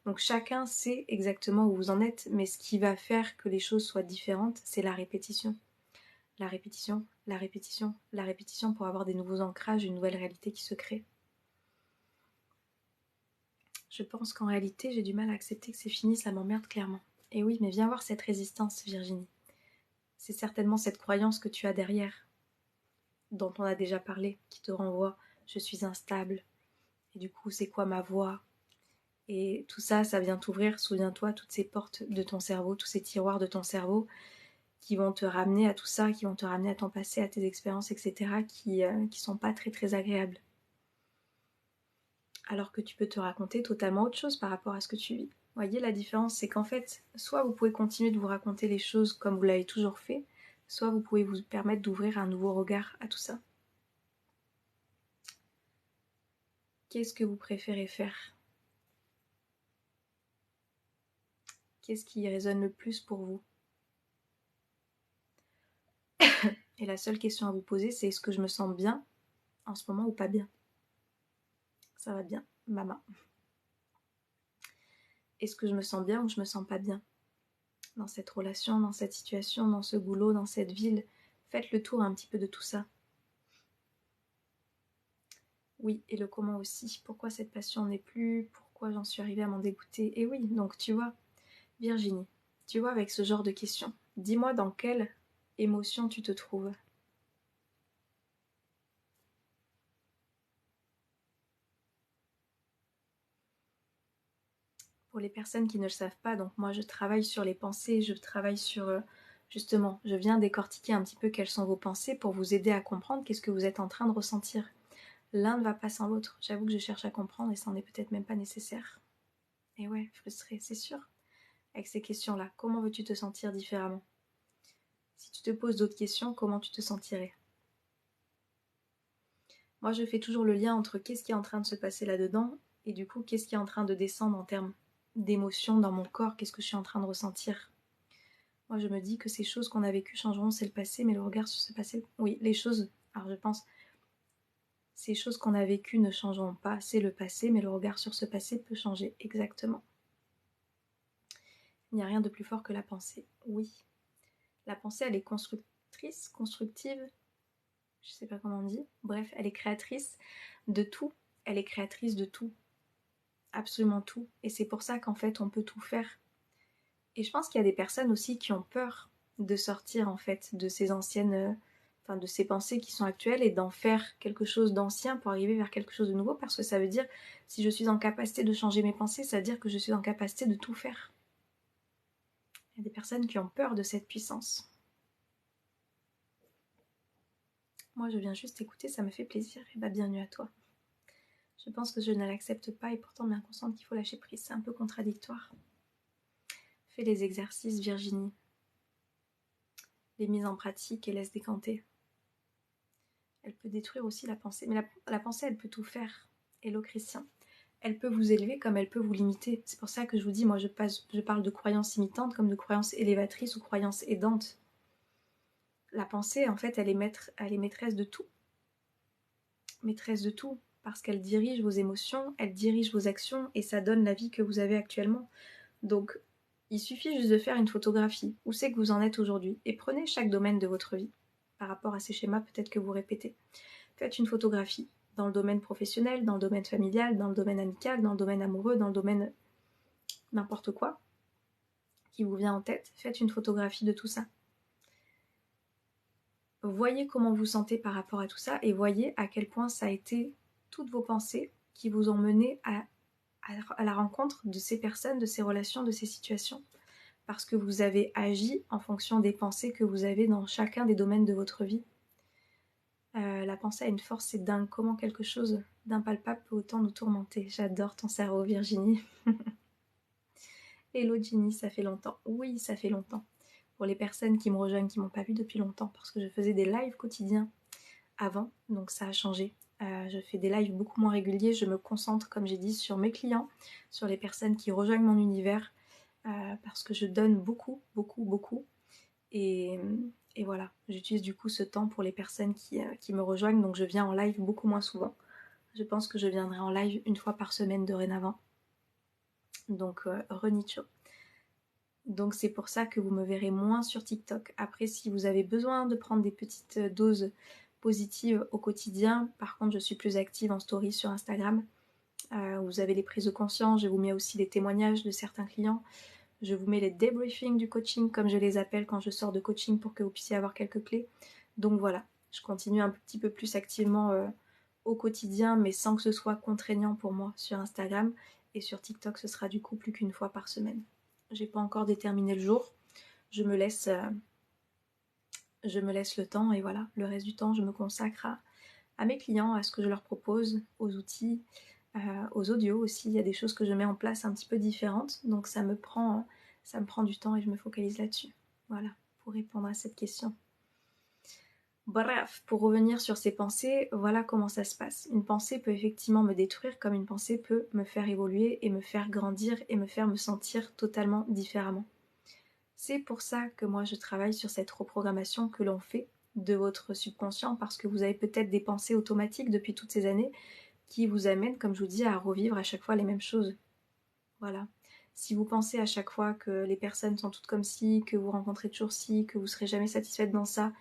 Donc chacun sait exactement où vous en êtes, mais ce qui va faire que les choses soient différentes, c'est la répétition. La répétition, la répétition, la répétition pour avoir des nouveaux ancrages, une nouvelle réalité qui se crée. Je pense qu'en réalité, j'ai du mal à accepter que c'est fini, ça m'emmerde clairement. Et oui, mais viens voir cette résistance, Virginie. C'est certainement cette croyance que tu as derrière, dont on a déjà parlé, qui te renvoie « je suis instable ». Et du coup, c'est quoi ma voix? Et tout ça, ça vient t'ouvrir, souviens-toi, toutes ces portes de ton cerveau, tous ces tiroirs de ton cerveau qui vont te ramener à tout ça, qui vont te ramener à ton passé, à tes expériences, etc., qui sont pas très très agréables. Alors que tu peux te raconter totalement autre chose par rapport à ce que tu vis. Vous voyez, la différence, c'est qu'en fait, soit vous pouvez continuer de vous raconter les choses comme vous l'avez toujours fait, soit vous pouvez vous permettre d'ouvrir un nouveau regard à tout ça. Qu'est-ce que vous préférez faire? Qu'est-ce qui résonne le plus pour vous? Et la seule question à vous poser, c'est est-ce que je me sens bien en ce moment ou pas bien? Ça va bien, maman. Est-ce que je me sens bien ou je me sens pas bien? Dans cette relation, dans cette situation, dans ce boulot, dans cette ville. Faites le tour un petit peu de tout ça. Oui, et le comment aussi. Pourquoi cette passion n'est plus? Pourquoi j'en suis arrivée à m'en dégoûter? Et oui, donc tu vois, Virginie, tu vois, avec ce genre de questions, dis-moi dans quelle émotion tu te trouves. Pour les personnes qui ne le savent pas, donc moi je travaille sur les pensées, je travaille sur justement, je viens décortiquer un petit peu quelles sont vos pensées pour vous aider à comprendre qu'est-ce que vous êtes en train de ressentir. L'un ne va pas sans l'autre. J'avoue que je cherche à comprendre et ça n'en est peut-être même pas nécessaire. Et ouais, frustrée, c'est sûr. Avec ces questions-là, comment veux-tu te sentir différemment? Si tu te poses d'autres questions, comment tu te sentirais? Moi, je fais toujours le lien entre qu'est-ce qui est en train de se passer là-dedans et du coup, qu'est-ce qui est en train de descendre en termes d'émotions dans mon corps, qu'est-ce que je suis en train de ressentir. Moi, je me dis que ces choses qu'on a vécues changeront, c'est le passé, mais le regard sur ce passé... Oui, les choses... Alors, je pense... Ces choses qu'on a vécues ne changeront pas, c'est le passé, mais le regard sur ce passé peut changer, exactement. Il n'y a rien de plus fort que la pensée, oui. La pensée, elle est constructrice, constructive, je sais pas comment on dit, bref, elle est créatrice de tout, elle est créatrice de tout, absolument tout, et c'est pour ça qu'en fait on peut tout faire. Et je pense qu'il y a des personnes aussi qui ont peur de sortir en fait de ces anciennes, de ces pensées qui sont actuelles et d'en faire quelque chose d'ancien pour arriver vers quelque chose de nouveau, parce que ça veut dire, si je suis en capacité de changer mes pensées, ça veut dire que je suis en capacité de tout faire. Il y a des personnes qui ont peur de cette puissance. Moi, je viens juste écouter, ça me fait plaisir. Et bah, bienvenue à toi. Je pense que je ne l'accepte pas et pourtant bien consciente qu'il faut lâcher prise. C'est un peu contradictoire. Fais les exercices, Virginie. Les mises en pratique et laisse décanter. Elle peut détruire aussi la pensée. Mais la pensée, elle peut tout faire. Hello, Christian. Elle peut vous élever comme elle peut vous limiter. C'est pour ça que je vous dis, moi, je parle de croyances imitantes comme de croyances élévatrices ou croyances aidantes. La pensée, en fait, elle est maîtresse de tout. Maîtresse de tout. Parce qu'elle dirige vos émotions, elle dirige vos actions et ça donne la vie que vous avez actuellement. Donc, il suffit juste de faire une photographie. Où c'est que vous en êtes aujourd'hui? Et prenez chaque domaine de votre vie. par rapport à ces schémas peut-être que vous répétez. Faites une photographie dans le domaine professionnel, dans le domaine familial, dans le domaine amical, dans le domaine amoureux, dans le domaine n'importe quoi qui vous vient en tête. Faites une photographie de tout ça. Voyez comment vous sentez par rapport à tout ça et voyez à quel point ça a été toutes vos pensées qui vous ont mené à la rencontre de ces personnes, de ces relations, de ces situations. Parce que vous avez agi en fonction des pensées que vous avez dans chacun des domaines de votre vie. La pensée a une force, c'est dingue. Comment quelque chose d'impalpable peut autant nous tourmenter. J'adore ton cerveau, Virginie. Hello Ginny, ça fait longtemps. Oui, ça fait longtemps. Pour les personnes qui me rejoignent, qui m'ont pas vu depuis longtemps, parce que je faisais des lives quotidiens avant, donc ça a changé. Je fais des lives beaucoup moins réguliers, je me concentre, comme j'ai dit, sur mes clients, sur les personnes qui rejoignent mon univers, parce que je donne beaucoup, beaucoup, beaucoup. Et voilà, j'utilise du coup ce temps pour les personnes qui me rejoignent, donc je viens en live beaucoup moins souvent. Je pense que je viendrai en live une fois par semaine dorénavant. Donc renicho. Donc c'est pour ça que vous me verrez moins sur TikTok. Après, si vous avez besoin de prendre des petites doses positives au quotidien, par contre je suis plus active en story sur Instagram. Vous avez les prises de conscience, je vous mets aussi les témoignages de certains clients. Je vous mets les débriefings du coaching, comme je les appelle quand je sors de coaching, pour que vous puissiez avoir quelques clés. Donc voilà, je continue un petit peu plus activement au quotidien, mais sans que ce soit contraignant pour moi sur Instagram. Et sur TikTok, ce sera du coup plus qu'une fois par semaine. J'ai pas encore déterminé le jour. Je me laisse le temps et voilà, le reste du temps, je me consacre à mes clients, à ce que je leur propose, aux outils, aux audios aussi. Il y a des choses que je mets en place un petit peu différentes, donc ça me prend du temps et je me focalise là-dessus. Voilà, pour répondre à cette question. Bref, pour revenir sur ces pensées, voilà comment ça se passe. Une pensée peut effectivement me détruire, comme une pensée peut me faire évoluer et me faire grandir et me faire me sentir totalement différemment. C'est pour ça que moi je travaille sur cette reprogrammation que l'on fait de votre subconscient, parce que vous avez peut-être des pensées automatiques depuis toutes ces années qui vous amènent, comme je vous dis, à revivre à chaque fois les mêmes choses. Voilà. Si vous pensez à chaque fois que les personnes sont toutes comme ci, que vous rencontrez toujours ci, que vous serez jamais satisfaite dans ça,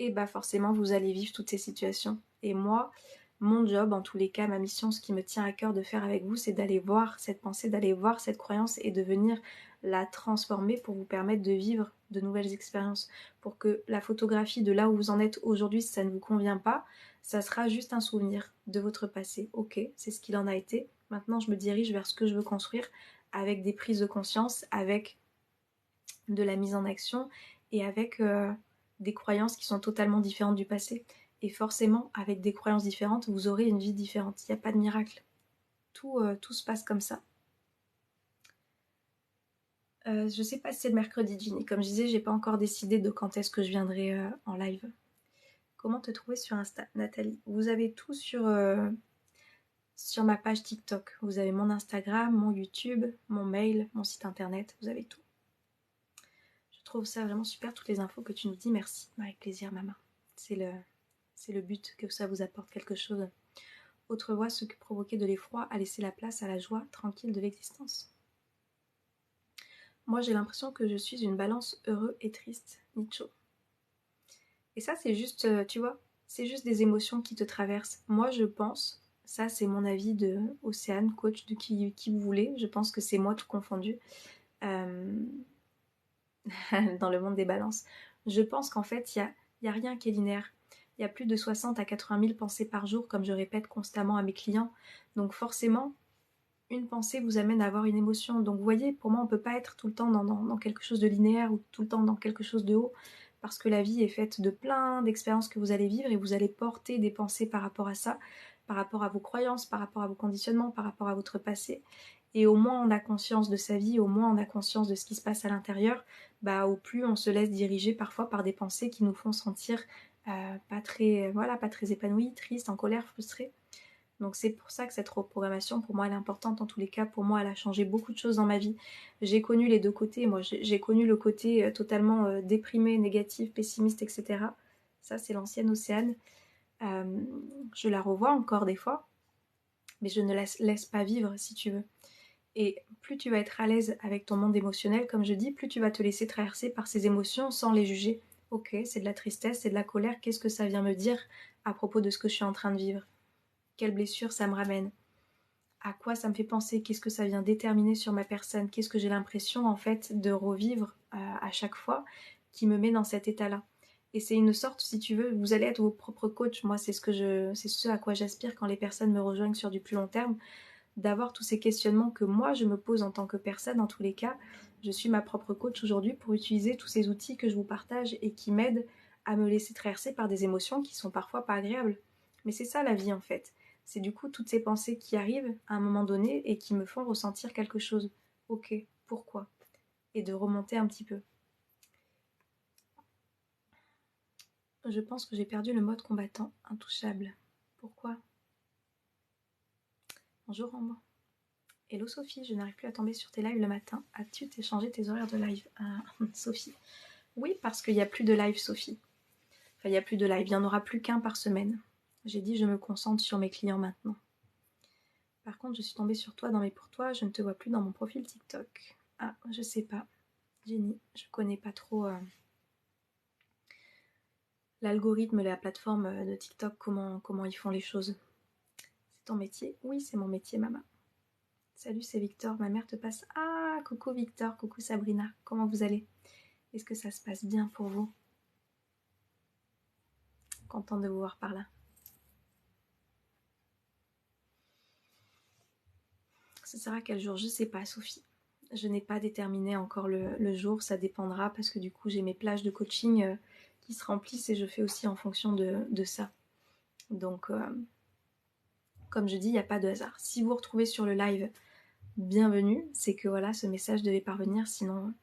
et bah forcément vous allez vivre toutes ces situations. Et moi, mon job, en tous les cas, ma mission, ce qui me tient à cœur de faire avec vous, c'est d'aller voir cette pensée, d'aller voir cette croyance et de venir la transformer pour vous permettre de vivre de nouvelles expériences. Pour que la photographie de là où vous en êtes aujourd'hui, si ça ne vous convient pas, ça sera juste un souvenir de votre passé. Ok, c'est ce qu'il en a été. Maintenant, je me dirige vers ce que je veux construire avec des prises de conscience, avec de la mise en action et avec des croyances qui sont totalement différentes du passé. Et forcément, avec des croyances différentes, vous aurez une vie différente. Il n'y a pas de miracle. Tout se passe comme ça. Je sais pas si c'est le mercredi, Ginny. Comme je disais, j'ai pas encore décidé de quand est-ce que je viendrai en live. Comment te trouver sur Insta, Nathalie? Vous avez tout sur ma page TikTok. Vous avez mon Instagram, mon YouTube, mon mail, mon site internet. Vous avez tout. Je trouve ça vraiment super, toutes les infos que tu nous dis. Merci. Avec plaisir, maman. C'est le but, que ça vous apporte quelque chose. Autre voix, ce que provoquer de l'effroi a laissé la place à la joie tranquille de l'existence. Moi, j'ai l'impression que je suis une balance heureux et triste, Nietzsche. Et ça, c'est juste, tu vois, c'est juste des émotions qui te traversent. Moi, je pense, ça c'est mon avis de Océane, coach de qui vous voulez, je pense que c'est moi tout confondu, dans le monde des balances. Je pense qu'en fait, il y a rien qui est linéaire. Il y a plus de 60 à 80 000 pensées par jour, comme je répète constamment à mes clients. Donc forcément, une pensée vous amène à avoir une émotion. Donc vous voyez, pour moi, on ne peut pas être tout le temps dans quelque chose de linéaire ou tout le temps dans quelque chose de haut, parce que la vie est faite de plein d'expériences que vous allez vivre et vous allez porter des pensées par rapport à ça, par rapport à vos croyances, par rapport à vos conditionnements, par rapport à votre passé. Et au moins on a conscience de sa vie, au moins on a conscience de ce qui se passe à l'intérieur, bah au plus on se laisse diriger parfois par des pensées qui nous font sentir pas très épanouis, tristes, en colère, frustrés. Donc c'est pour ça que cette reprogrammation, pour moi, elle est importante. En tous les cas, pour moi, elle a changé beaucoup de choses dans ma vie. J'ai connu les deux côtés. Moi, j'ai connu le côté totalement déprimé, négatif, pessimiste, etc. Ça, c'est l'ancienne Océane. Je la revois encore des fois, mais je ne la laisse pas vivre, si tu veux. Et plus tu vas être à l'aise avec ton monde émotionnel, comme je dis, plus tu vas te laisser traverser par ces émotions sans les juger. Ok, c'est de la tristesse, c'est de la colère. Qu'est-ce que ça vient me dire à propos de ce que je suis en train de vivre? Quelle blessure ça me ramène? À quoi ça me fait penser? Qu'est-ce que ça vient déterminer sur ma personne? Qu'est-ce que j'ai l'impression en fait de revivre à chaque fois qui me met dans cet état-là? Et c'est une sorte, si tu veux, vous allez être vos propres coachs. Moi, c'est ce à quoi j'aspire quand les personnes me rejoignent sur du plus long terme, d'avoir tous ces questionnements que moi je me pose en tant que personne. En tous les cas, je suis ma propre coach aujourd'hui pour utiliser tous ces outils que je vous partage et qui m'aident à me laisser traverser par des émotions qui sont parfois pas agréables. Mais c'est ça la vie en fait. C'est du coup toutes ces pensées qui arrivent à un moment donné et qui me font ressentir quelque chose. Ok, pourquoi? Et de remonter un petit peu. Je pense que j'ai perdu le mode combattant intouchable. Pourquoi? Bonjour Ambre. Hello Sophie, je n'arrive plus à tomber sur tes lives le matin. As-tu changé tes horaires de live? Sophie. Oui, parce qu'il n'y a plus de live, Sophie. Enfin, il n'y a plus de live, il n'y en aura plus qu'un par semaine. J'ai dit je me concentre sur mes clients maintenant. Par contre, je suis tombée sur toi dans mes pour toi, je ne te vois plus dans mon profil TikTok. Ah, je sais pas. Jenny, je connais pas trop l'algorithme, la plateforme de TikTok, comment ils font les choses. C'est ton métier? Oui, c'est mon métier, maman. Salut, c'est Victor, ma mère te passe. Ah, coucou Victor, coucou Sabrina, comment vous allez? Est-ce que ça se passe bien pour vous? Contente de vous voir par là. Ce sera quel jour? Je sais pas, Sophie. Je n'ai pas déterminé encore le jour, ça dépendra parce que du coup j'ai mes plages de coaching qui se remplissent et je fais aussi en fonction de ça. Donc comme je dis, il n'y a pas de hasard. Si vous vous retrouvez sur le live, bienvenue, c'est que voilà, ce message devait parvenir, sinon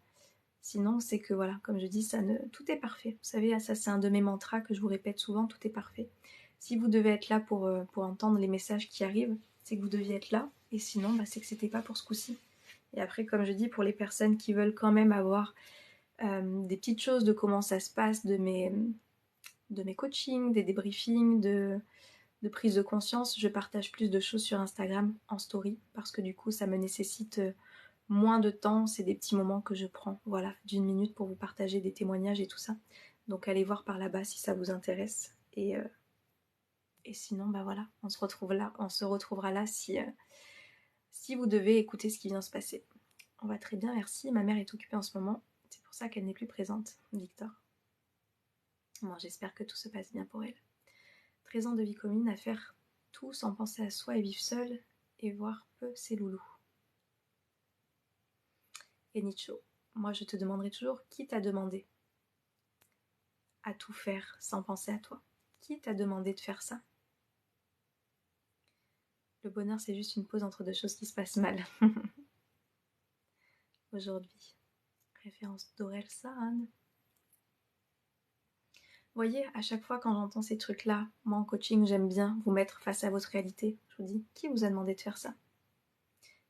c'est que voilà, comme je dis, tout est parfait. Vous savez, ça c'est un de mes mantras que je vous répète souvent, tout est parfait. Si vous devez être là pour entendre les messages qui arrivent, c'est que vous deviez être là, et sinon c'est que c'était pas pour ce coup-ci. Et après, comme je dis, pour les personnes qui veulent quand même avoir des petites choses de comment ça se passe, de mes coachings, des débriefings, de prise de conscience, je partage plus de choses sur Instagram en story parce que du coup, ça me nécessite moins de temps. C'est des petits moments que je prends, voilà, d'une minute pour vous partager des témoignages et tout ça. Donc, allez voir par là-bas si ça vous intéresse. Et sinon, voilà, on se retrouvera là si vous devez écouter ce qui vient se passer. On va très bien, merci. Ma mère est occupée en ce moment. C'est pour ça qu'elle n'est plus présente, Victor. Bon, j'espère que tout se passe bien pour elle. 13 ans de vie commune à faire tout sans penser à soi et vivre seul et voir peu ses loulous. Et Nicho, moi je te demanderai toujours qui t'a demandé à tout faire sans penser à toi? Qui t'a demandé de faire ça? Le bonheur c'est juste une pause entre deux choses qui se passent mal. Aujourd'hui. Référence d'Orelsan. Vous voyez, à chaque fois quand j'entends ces trucs-là, moi en coaching, j'aime bien vous mettre face à votre réalité. Je vous dis, qui vous a demandé de faire ça?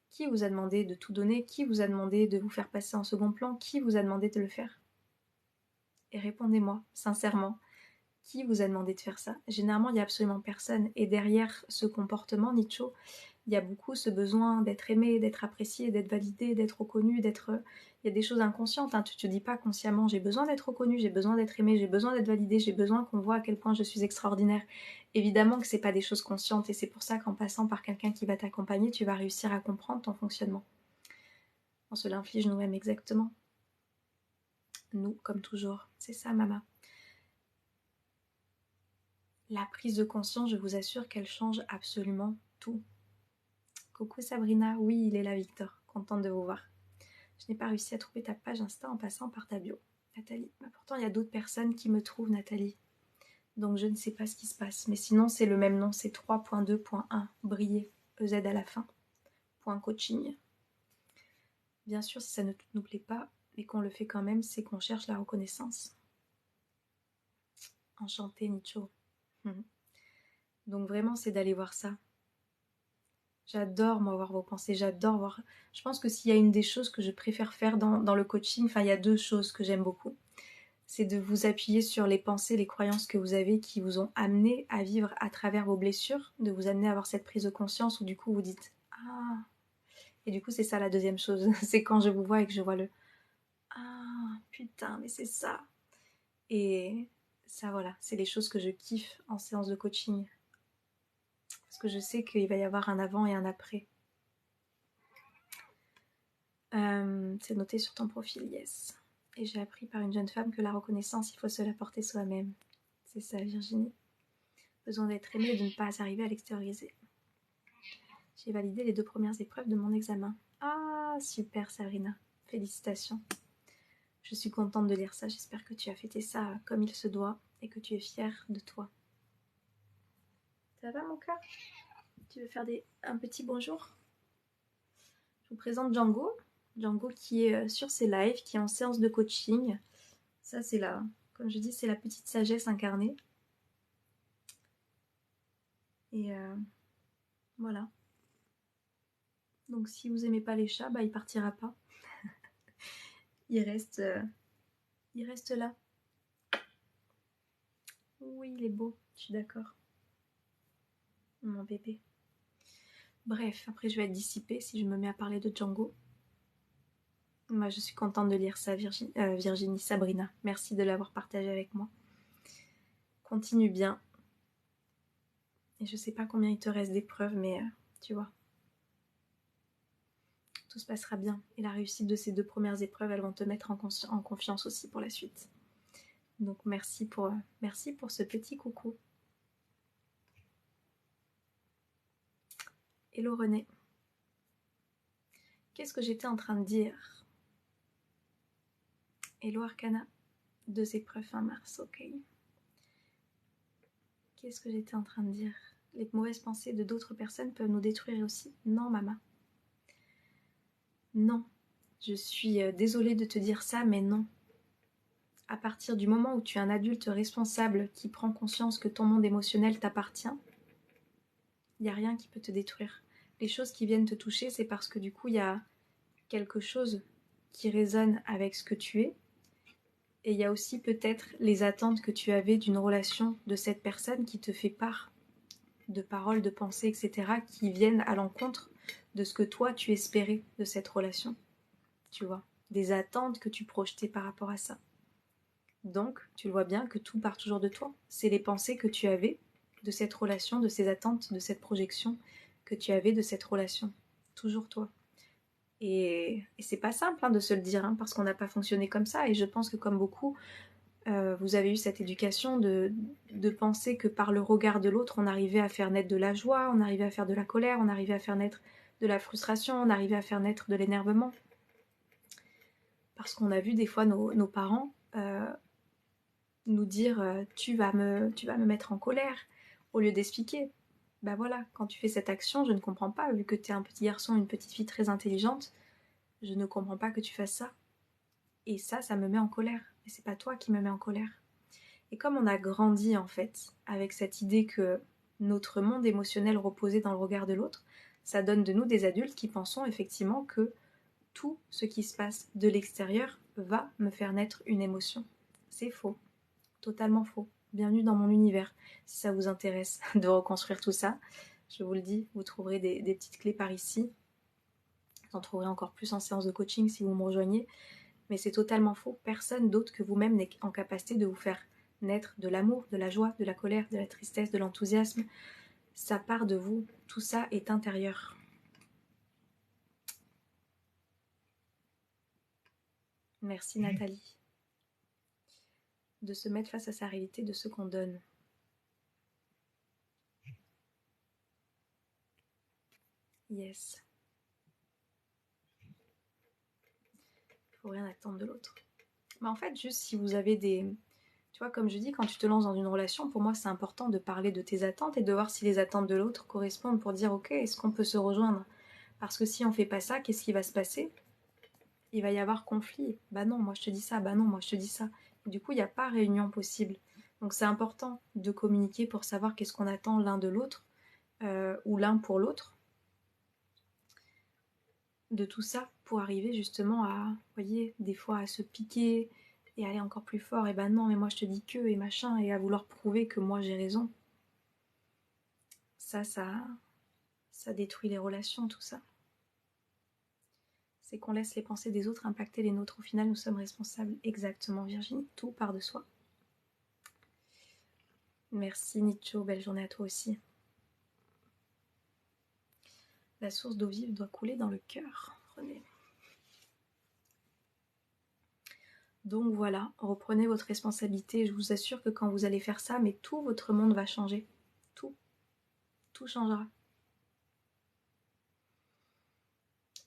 Qui vous a demandé de tout donner? Qui vous a demandé de vous faire passer en second plan? Qui vous a demandé de le faire? Et répondez-moi, sincèrement, qui vous a demandé de faire ça? Généralement, il n'y a absolument personne. Et derrière ce comportement, Nietzsche, il y a beaucoup ce besoin d'être aimé, d'être apprécié, d'être validé, d'être reconnu, d'être... Il y a des choses inconscientes, hein. Tu ne te dis pas consciemment, j'ai besoin d'être reconnu, j'ai besoin d'être aimé, j'ai besoin d'être validé, j'ai besoin qu'on voit à quel point je suis extraordinaire. Évidemment que ce n'est pas des choses conscientes et c'est pour ça qu'en passant par quelqu'un qui va t'accompagner, tu vas réussir à comprendre ton fonctionnement. On se l'inflige nous-mêmes exactement. Nous, comme toujours. C'est ça, maman. La prise de conscience, je vous assure qu'elle change absolument tout. Coucou Sabrina, oui, il est là Victor, contente de vous voir. Je n'ai pas réussi à trouver ta page Insta en passant par ta bio. Nathalie, pourtant il y a d'autres personnes qui me trouvent Nathalie. Donc je ne sais pas ce qui se passe. Mais sinon c'est le même nom, c'est 3.2.1, briller, EZ à la fin, point coaching. Bien sûr, si ça ne nous plaît pas, mais qu'on le fait quand même, c'est qu'on cherche la reconnaissance. Enchantée Nicho. Donc vraiment c'est d'aller voir ça. J'adore moi voir vos pensées, j'adore voir... Je pense que s'il y a une des choses que je préfère faire dans le coaching, enfin il y a deux choses que j'aime beaucoup. C'est de vous appuyer sur les pensées, les croyances que vous avez qui vous ont amené à vivre à travers vos blessures, de vous amener à avoir cette prise de conscience où du coup vous dites « Ah !» Et du coup c'est ça la deuxième chose, c'est quand je vous vois et que je vois le « Ah putain mais c'est ça !» Et ça, voilà, c'est les choses que je kiffe en séance de coaching. Parce que je sais qu'il va y avoir un avant et un après. C'est noté sur ton profil, yes. Et j'ai appris par une jeune femme que la reconnaissance, il faut se la porter soi-même. C'est ça, Virginie. Besoin d'être aimée et de ne pas arriver à l'extérioriser. J'ai validé les 2 premières épreuves de mon examen. Ah, super, Sabrina. Félicitations. Je suis contente de lire ça. J'espère que tu as fêté ça comme il se doit et que tu es fière de toi. Ça va, mon cœur? Tu veux faire un petit bonjour? Je vous présente Django. Django qui est sur ses lives, qui est en séance de coaching. Ça, c'est comme je dis, c'est la petite sagesse incarnée. Et voilà. Donc si vous aimez pas les chats, bah il partira pas. Il reste là. Oui, il est beau, je suis d'accord. Mon bébé. Bref, après je vais être dissipée si je me mets à parler de Django. Moi, je suis contente de lire ça, Virginie, Sabrina. Merci de l'avoir partagé avec moi. Continue bien. Et je sais pas combien il te reste d'épreuves, mais tu vois, tout se passera bien. Et la réussite de ces 2 premières épreuves, elles vont te mettre en confiance aussi pour la suite. Donc merci pour ce petit coucou. Hello René. Qu'est-ce que j'étais en train de dire? Hello Arcana. 2 épreuves fin mars, ok. Qu'est-ce que j'étais en train de dire? Les mauvaises pensées de d'autres personnes peuvent nous détruire aussi. Non, maman. Non. Je suis désolée de te dire ça, mais non. À partir du moment où tu es un adulte responsable qui prend conscience que ton monde émotionnel t'appartient, il n'y a rien qui peut te détruire. Les choses qui viennent te toucher, c'est parce que du coup, il y a quelque chose qui résonne avec ce que tu es. Et il y a aussi peut-être les attentes que tu avais d'une relation de cette personne qui te fait part de paroles, de pensées, etc., qui viennent à l'encontre de ce que toi tu espérais de cette relation. Tu vois, des attentes que tu projetais par rapport à ça. Donc, tu le vois bien que tout part toujours de toi. C'est les pensées que tu avais de cette relation, de ces attentes, de cette projection que tu avais de cette relation. Toujours toi. Et c'est pas simple de se le dire, parce qu'on n'a pas fonctionné comme ça. Et je pense que comme beaucoup, vous avez eu cette éducation de penser que par le regard de l'autre, on arrivait à faire naître de la joie, on arrivait à faire de la colère, on arrivait à faire naître de la frustration, on arrivait à faire naître de l'énervement. Parce qu'on a vu des fois nos parents nous dire tu vas me mettre en colère, au lieu d'expliquer. Bah voilà, quand tu fais cette action, je ne comprends pas, vu que tu es un petit garçon, une petite fille très intelligente, je ne comprends pas que tu fasses ça. Et ça me met en colère. Et c'est pas toi qui me mets en colère. Et comme on a grandi en fait avec cette idée que notre monde émotionnel reposait dans le regard de l'autre, ça donne de nous des adultes qui pensons effectivement que tout ce qui se passe de l'extérieur va me faire naître une émotion. C'est faux. Totalement faux. Bienvenue dans mon univers. Si ça vous intéresse de reconstruire tout ça, je vous le dis, vous trouverez des petites clés par ici. Vous en trouverez encore plus en séance de coaching si vous me rejoignez. Mais c'est totalement faux. Personne d'autre que vous-même n'est en capacité de vous faire naître de l'amour, de la joie, de la colère, de la tristesse, de l'enthousiasme. Ça part de vous. Tout ça est intérieur. Merci Nathalie. De se mettre face à sa réalité de ce qu'on donne. Yes. Il faut rien attendre de l'autre. Mais en fait, juste si vous avez des... Tu vois, comme je dis, quand tu te lances dans une relation, pour moi, c'est important de parler de tes attentes et de voir si les attentes de l'autre correspondent pour dire, ok, est-ce qu'on peut se rejoindre? Parce que si on fait pas ça, qu'est-ce qui va se passer? Il va y avoir conflit. Bah non, moi je te dis ça, bah non, moi je te dis ça. Et du coup, il n'y a pas réunion possible. Donc c'est important de communiquer pour savoir qu'est-ce qu'on attend l'un de l'autre, ou l'un pour l'autre. De tout ça pour arriver justement à, vous voyez, des fois à se piquer et aller encore plus fort. Et ben non, mais moi je te dis que, et machin, et à vouloir prouver que moi j'ai raison. Ça détruit les relations, tout ça. C'est qu'on laisse les pensées des autres impacter les nôtres. Au final, nous sommes responsables. Exactement, Virginie. Tout part de soi. Merci Nicho, belle journée à toi aussi. La source d'eau vive doit couler dans le cœur, René. Donc voilà, reprenez votre responsabilité. Je vous assure que quand vous allez faire ça, mais tout votre monde va changer. Tout changera.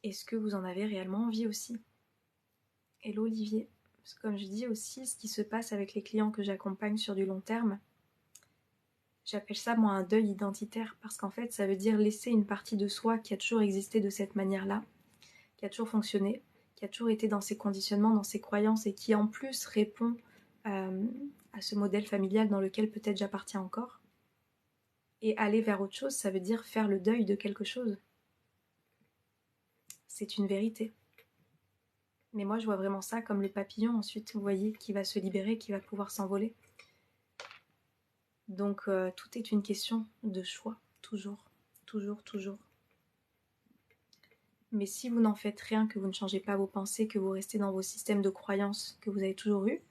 Est-ce que vous en avez réellement envie aussi? Hello Olivier. Parce que comme je dis aussi, ce qui se passe avec les clients que j'accompagne sur du long terme, j'appelle ça moi un deuil identitaire parce qu'en fait ça veut dire laisser une partie de soi qui a toujours existé de cette manière-là, qui a toujours fonctionné, qui a toujours été dans ses conditionnements, dans ses croyances et qui en plus répond à ce modèle familial dans lequel peut-être j'appartiens encore. Et aller vers autre chose, ça veut dire faire le deuil de quelque chose. C'est une vérité. Mais moi je vois vraiment ça comme le papillon ensuite, vous voyez, qui va se libérer, qui va pouvoir s'envoler. Donc tout est une question de choix, toujours, toujours, toujours. Mais si vous n'en faites rien, que vous ne changez pas vos pensées, que vous restez dans vos systèmes de croyances que vous avez toujours eus,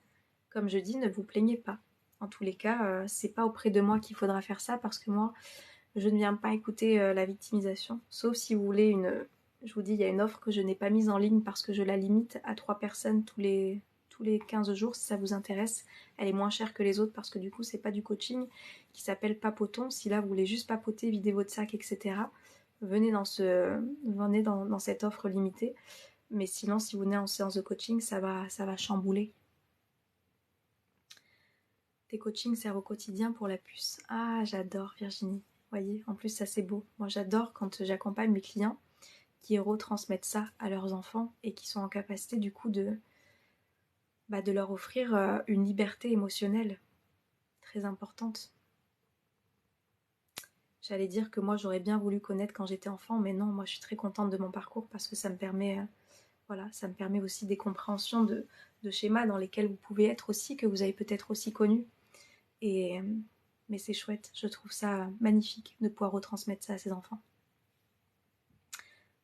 comme je dis, ne vous plaignez pas. En tous les cas, c'est pas auprès de moi qu'il faudra faire ça parce que moi, je ne viens pas écouter la victimisation. Sauf si vous voulez une... Je vous dis, il y a une offre que je n'ai pas mise en ligne parce que je la limite à 3 personnes tous les 15 jours si ça vous intéresse. Elle est moins chère que les autres parce que du coup, c'est pas du coaching qui s'appelle Papoton. Si là, vous voulez juste papoter, vider votre sac, etc., venez dans cette offre limitée. Mais sinon, si vous venez en séance de coaching, ça va chambouler. Tes coachings servent au quotidien pour la puce. Ah, j'adore Virginie. Voyez, en plus ça c'est beau. Moi j'adore quand j'accompagne mes clients qui retransmettent ça à leurs enfants et qui sont en capacité du coup de leur offrir une liberté émotionnelle très importante. J'allais dire que moi j'aurais bien voulu connaître quand j'étais enfant, mais non, moi je suis très contente de mon parcours parce que ça me permet, ça me permet aussi des compréhensions de schémas dans lesquels vous pouvez être aussi, que vous avez peut-être aussi connus. Mais c'est chouette, je trouve ça magnifique de pouvoir retransmettre ça à ses enfants.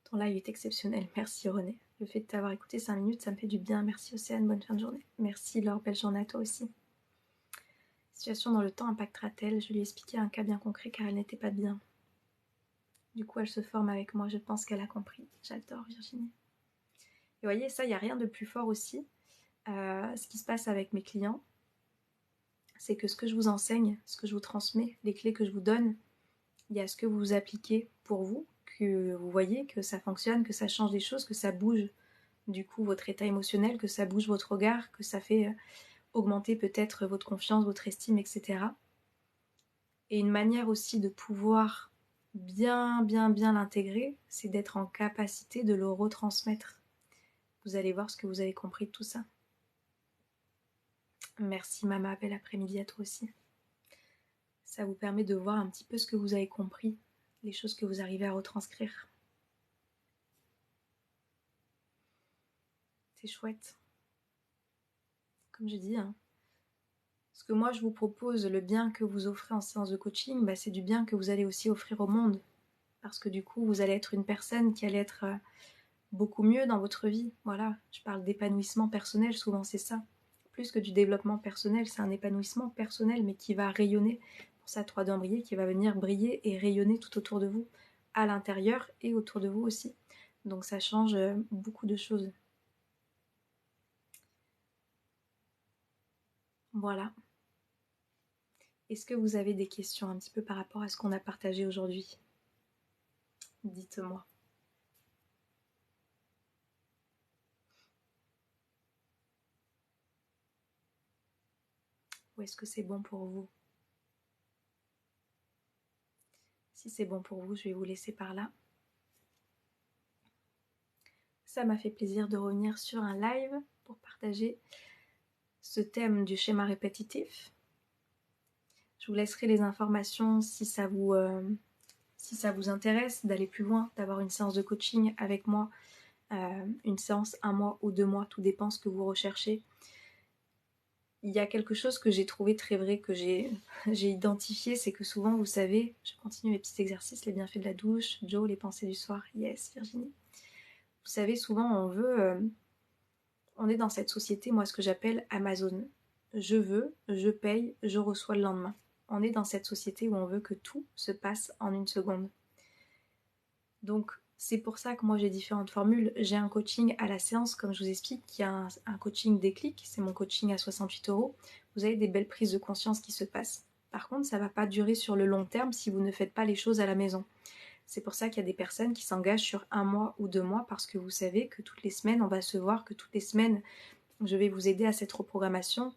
Ton live est exceptionnel, merci René. Le fait de t'avoir écouté 5 minutes, ça me fait du bien. Merci Océane, bonne fin de journée. Merci Laure, belle journée à toi aussi. Situation dans le temps impactera-t-elle? Je lui ai expliqué un cas bien concret car elle n'était pas bien. Du coup, elle se forme avec moi, je pense qu'elle a compris. J'adore Virginie. Et vous voyez, ça, il n'y a rien de plus fort aussi. Ce qui se passe avec mes clients, c'est que ce que je vous enseigne, ce que je vous transmets, les clés que je vous donne, il y a ce que vous appliquez pour vous, que vous voyez que ça fonctionne, que ça change des choses, que ça bouge du coup votre état émotionnel, que ça bouge votre regard, que ça fait augmenter peut-être votre confiance, votre estime, etc. Et une manière aussi de pouvoir bien l'intégrer, c'est d'être en capacité de le retransmettre. Vous allez voir ce que vous avez compris de tout ça. Merci Mama, bel après-midi à toi aussi. Ça vous permet de voir un petit peu ce que vous avez compris, les choses que vous arrivez à retranscrire. C'est chouette. Comme je dis, ce que moi je vous propose, le bien que vous offrez en séance de coaching, c'est du bien que vous allez aussi offrir au monde. Parce que du coup, vous allez être une personne qui allait être beaucoup mieux dans votre vie. Voilà, je parle d'épanouissement personnel, souvent c'est ça. Plus que du développement personnel, c'est un épanouissement personnel, mais qui va rayonner. Pour ça, 3 d'Ambrier, qui va venir briller et rayonner tout autour de vous, à l'intérieur et autour de vous aussi. Donc ça change beaucoup de choses. Voilà. Est-ce que vous avez des questions un petit peu par rapport à ce qu'on a partagé aujourd'hui? Dites-moi. Ou est-ce que c'est bon pour vous? Si c'est bon pour vous, je vais vous laisser par là. Ça m'a fait plaisir de revenir sur un live pour partager ce thème du schéma répétitif. Je vous laisserai les informations si ça vous intéresse d'aller plus loin, d'avoir une séance de coaching avec moi, une séance 1 mois ou 2 mois, tout dépend ce que vous recherchez. Il y a quelque chose que j'ai trouvé très vrai, que j'ai identifié, c'est que souvent, vous savez, je continue mes petits exercices, les bienfaits de la douche, Joe, les pensées du soir, yes, Virginie. Vous savez, souvent, on est dans cette société, moi, ce que j'appelle Amazon. Je veux, je paye, je reçois le lendemain. on est dans cette société où on veut que tout se passe en une seconde. Donc c'est pour ça que moi j'ai différentes formules. J'ai un coaching à la séance, comme je vous explique, qui a un coaching déclic, c'est mon coaching à 68 €. Vous avez des belles prises de conscience qui se passent. Par contre, ça ne va pas durer sur le long terme si vous ne faites pas les choses à la maison. C'est pour ça qu'il y a des personnes qui s'engagent sur 1 mois ou 2 mois, parce que vous savez que toutes les semaines, on va se voir, que toutes les semaines, je vais vous aider à cette reprogrammation.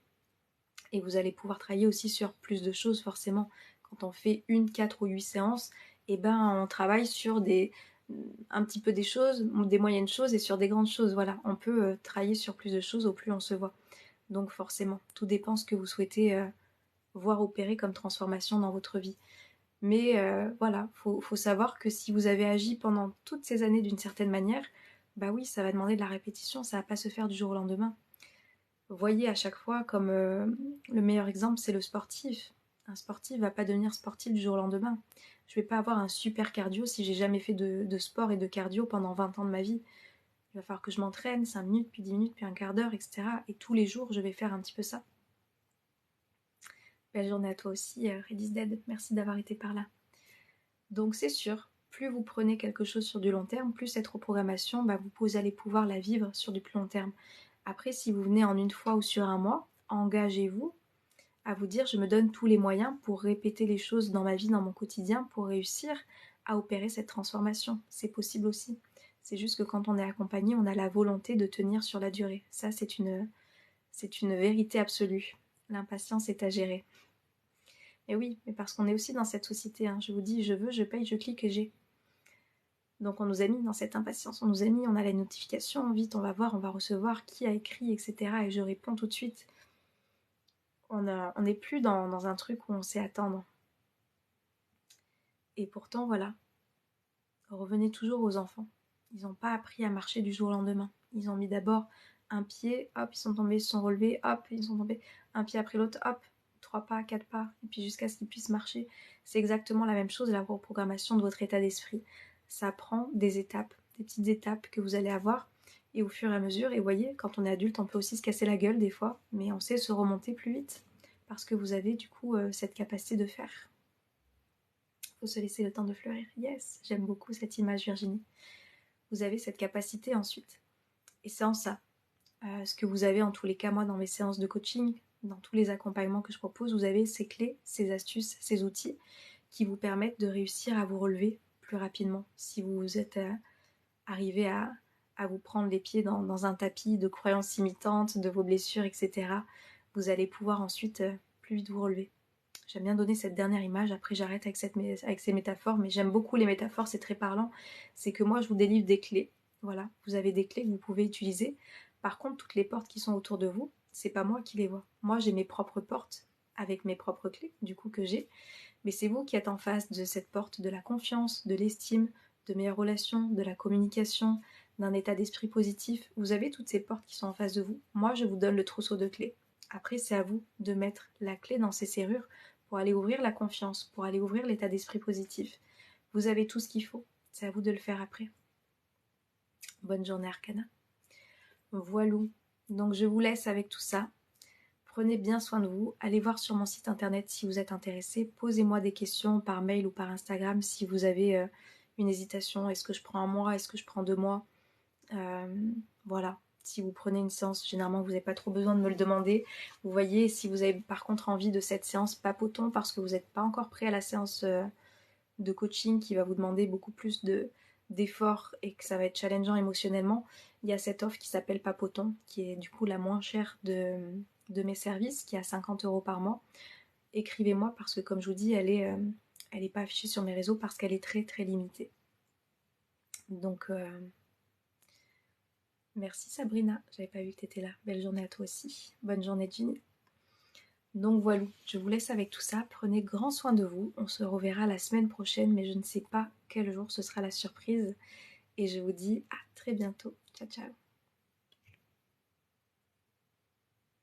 Et vous allez pouvoir travailler aussi sur plus de choses, forcément. Quand on fait 1, 4 ou 8 séances, eh ben, on travaille sur un petit peu des choses, des moyennes choses et sur des grandes choses. Voilà, on peut travailler sur plus de choses au plus on se voit. Donc forcément, tout dépend ce que vous souhaitez voir opérer comme transformation dans votre vie. Mais voilà, faut savoir que si vous avez agi pendant toutes ces années d'une certaine manière, bah oui, ça va demander de la répétition, ça va pas se faire du jour au lendemain. Voyez à chaque fois comme le meilleur exemple, c'est le sportif. Un sportif va pas devenir sportif du jour au lendemain. Je vais pas avoir un super cardio si j'ai jamais fait de sport et de cardio pendant 20 ans de ma vie. Il va falloir que je m'entraîne 5 minutes, puis 10 minutes, puis un quart d'heure, etc. Et tous les jours, je vais faire un petit peu ça. Belle journée à toi aussi, Redis Dead. Merci d'avoir été par là. Donc c'est sûr, plus vous prenez quelque chose sur du long terme, plus cette reprogrammation, bah, vous allez pouvoir la vivre sur du plus long terme. Après, si vous venez en une fois ou sur un mois, engagez-vous à vous dire je me donne tous les moyens pour répéter les choses dans ma vie, dans mon quotidien, pour réussir à opérer cette transformation. C'est possible aussi. C'est juste que quand on est accompagné, on a la volonté de tenir sur la durée. Ça, c'est une vérité absolue. L'impatience est à gérer. Et oui, mais parce qu'on est aussi dans cette société. Hein. Je vous dis, je veux, je paye, je clique et j'ai. Donc on nous a mis dans cette impatience. On nous a mis, on a la notification, vite, on va voir, on va recevoir, qui a écrit, etc. Et je réponds tout de suite. On n'est plus dans un truc où on sait attendre. Et pourtant, voilà, revenez toujours aux enfants. Ils n'ont pas appris à marcher du jour au lendemain. Ils ont mis d'abord un pied, hop, ils sont tombés, ils se sont relevés, hop, ils sont tombés, un pied après l'autre, hop, 3 pas, 4 pas, et puis jusqu'à ce qu'ils puissent marcher. C'est exactement la même chose, la reprogrammation de votre état d'esprit. Ça prend des étapes, des petites étapes que vous allez avoir, et au fur et à mesure, et vous voyez, quand on est adulte, on peut aussi se casser la gueule des fois, mais on sait se remonter plus vite, parce que vous avez du coup cette capacité de faire. Faut se laisser le temps de fleurir. Yes, j'aime beaucoup cette image, Virginie. Vous avez cette capacité ensuite. Et c'est en ça. Ce que vous avez en tous les cas, moi, dans mes séances de coaching, dans tous les accompagnements que je propose, vous avez ces clés, ces astuces, ces outils qui vous permettent de réussir à vous relever plus rapidement. Si vous êtes arrivé à vous prendre les pieds dans un tapis de croyances imitantes, de vos blessures, etc., vous allez pouvoir ensuite plus vite vous relever. J'aime bien donner cette dernière image, après j'arrête avec ces métaphores, mais j'aime beaucoup les métaphores, c'est très parlant. C'est que moi je vous délivre des clés, voilà, vous avez des clés que vous pouvez utiliser. Par contre, toutes les portes qui sont autour de vous, c'est pas moi qui les vois. Moi j'ai mes propres portes avec mes propres clés, du coup que j'ai, mais c'est vous qui êtes en face de cette porte de la confiance, de l'estime, de meilleures relations, de la communication, d'un état d'esprit positif. Vous avez toutes ces portes qui sont en face de vous. Moi je vous donne le trousseau de clés. Après c'est à vous de mettre la clé dans ces serrures pour aller ouvrir la confiance, pour aller ouvrir l'état d'esprit positif. Vous avez tout ce qu'il faut, c'est à vous de le faire après. Bonne journée Arcana. Voilou, donc je vous laisse avec tout ça. Prenez bien soin de vous, allez voir sur mon site internet si vous êtes intéressé, posez-moi des questions par mail ou par Instagram si vous avez une hésitation, est-ce que je prends 1 mois, est-ce que je prends 2 mois, voilà. Si vous prenez une séance, généralement vous n'avez pas trop besoin de me le demander. Vous voyez, si vous avez par contre envie de cette séance papotons parce que vous n'êtes pas encore prêt à la séance de coaching qui va vous demander beaucoup plus d'efforts et que ça va être challengeant émotionnellement, il y a cette offre qui s'appelle Papoton, qui est du coup la moins chère de mes services, qui est à 50 € par mois. Écrivez-moi parce que comme je vous dis, elle est pas affichée sur mes réseaux parce qu'elle est très très limitée. Donc merci Sabrina, j'avais pas vu que tu étais là. Belle journée à toi aussi. Bonne journée Ginny. Donc voilà, je vous laisse avec tout ça. Prenez grand soin de vous. On se reverra la semaine prochaine, mais je ne sais pas quel jour ce sera la surprise. Et je vous dis à très bientôt. Ciao ciao.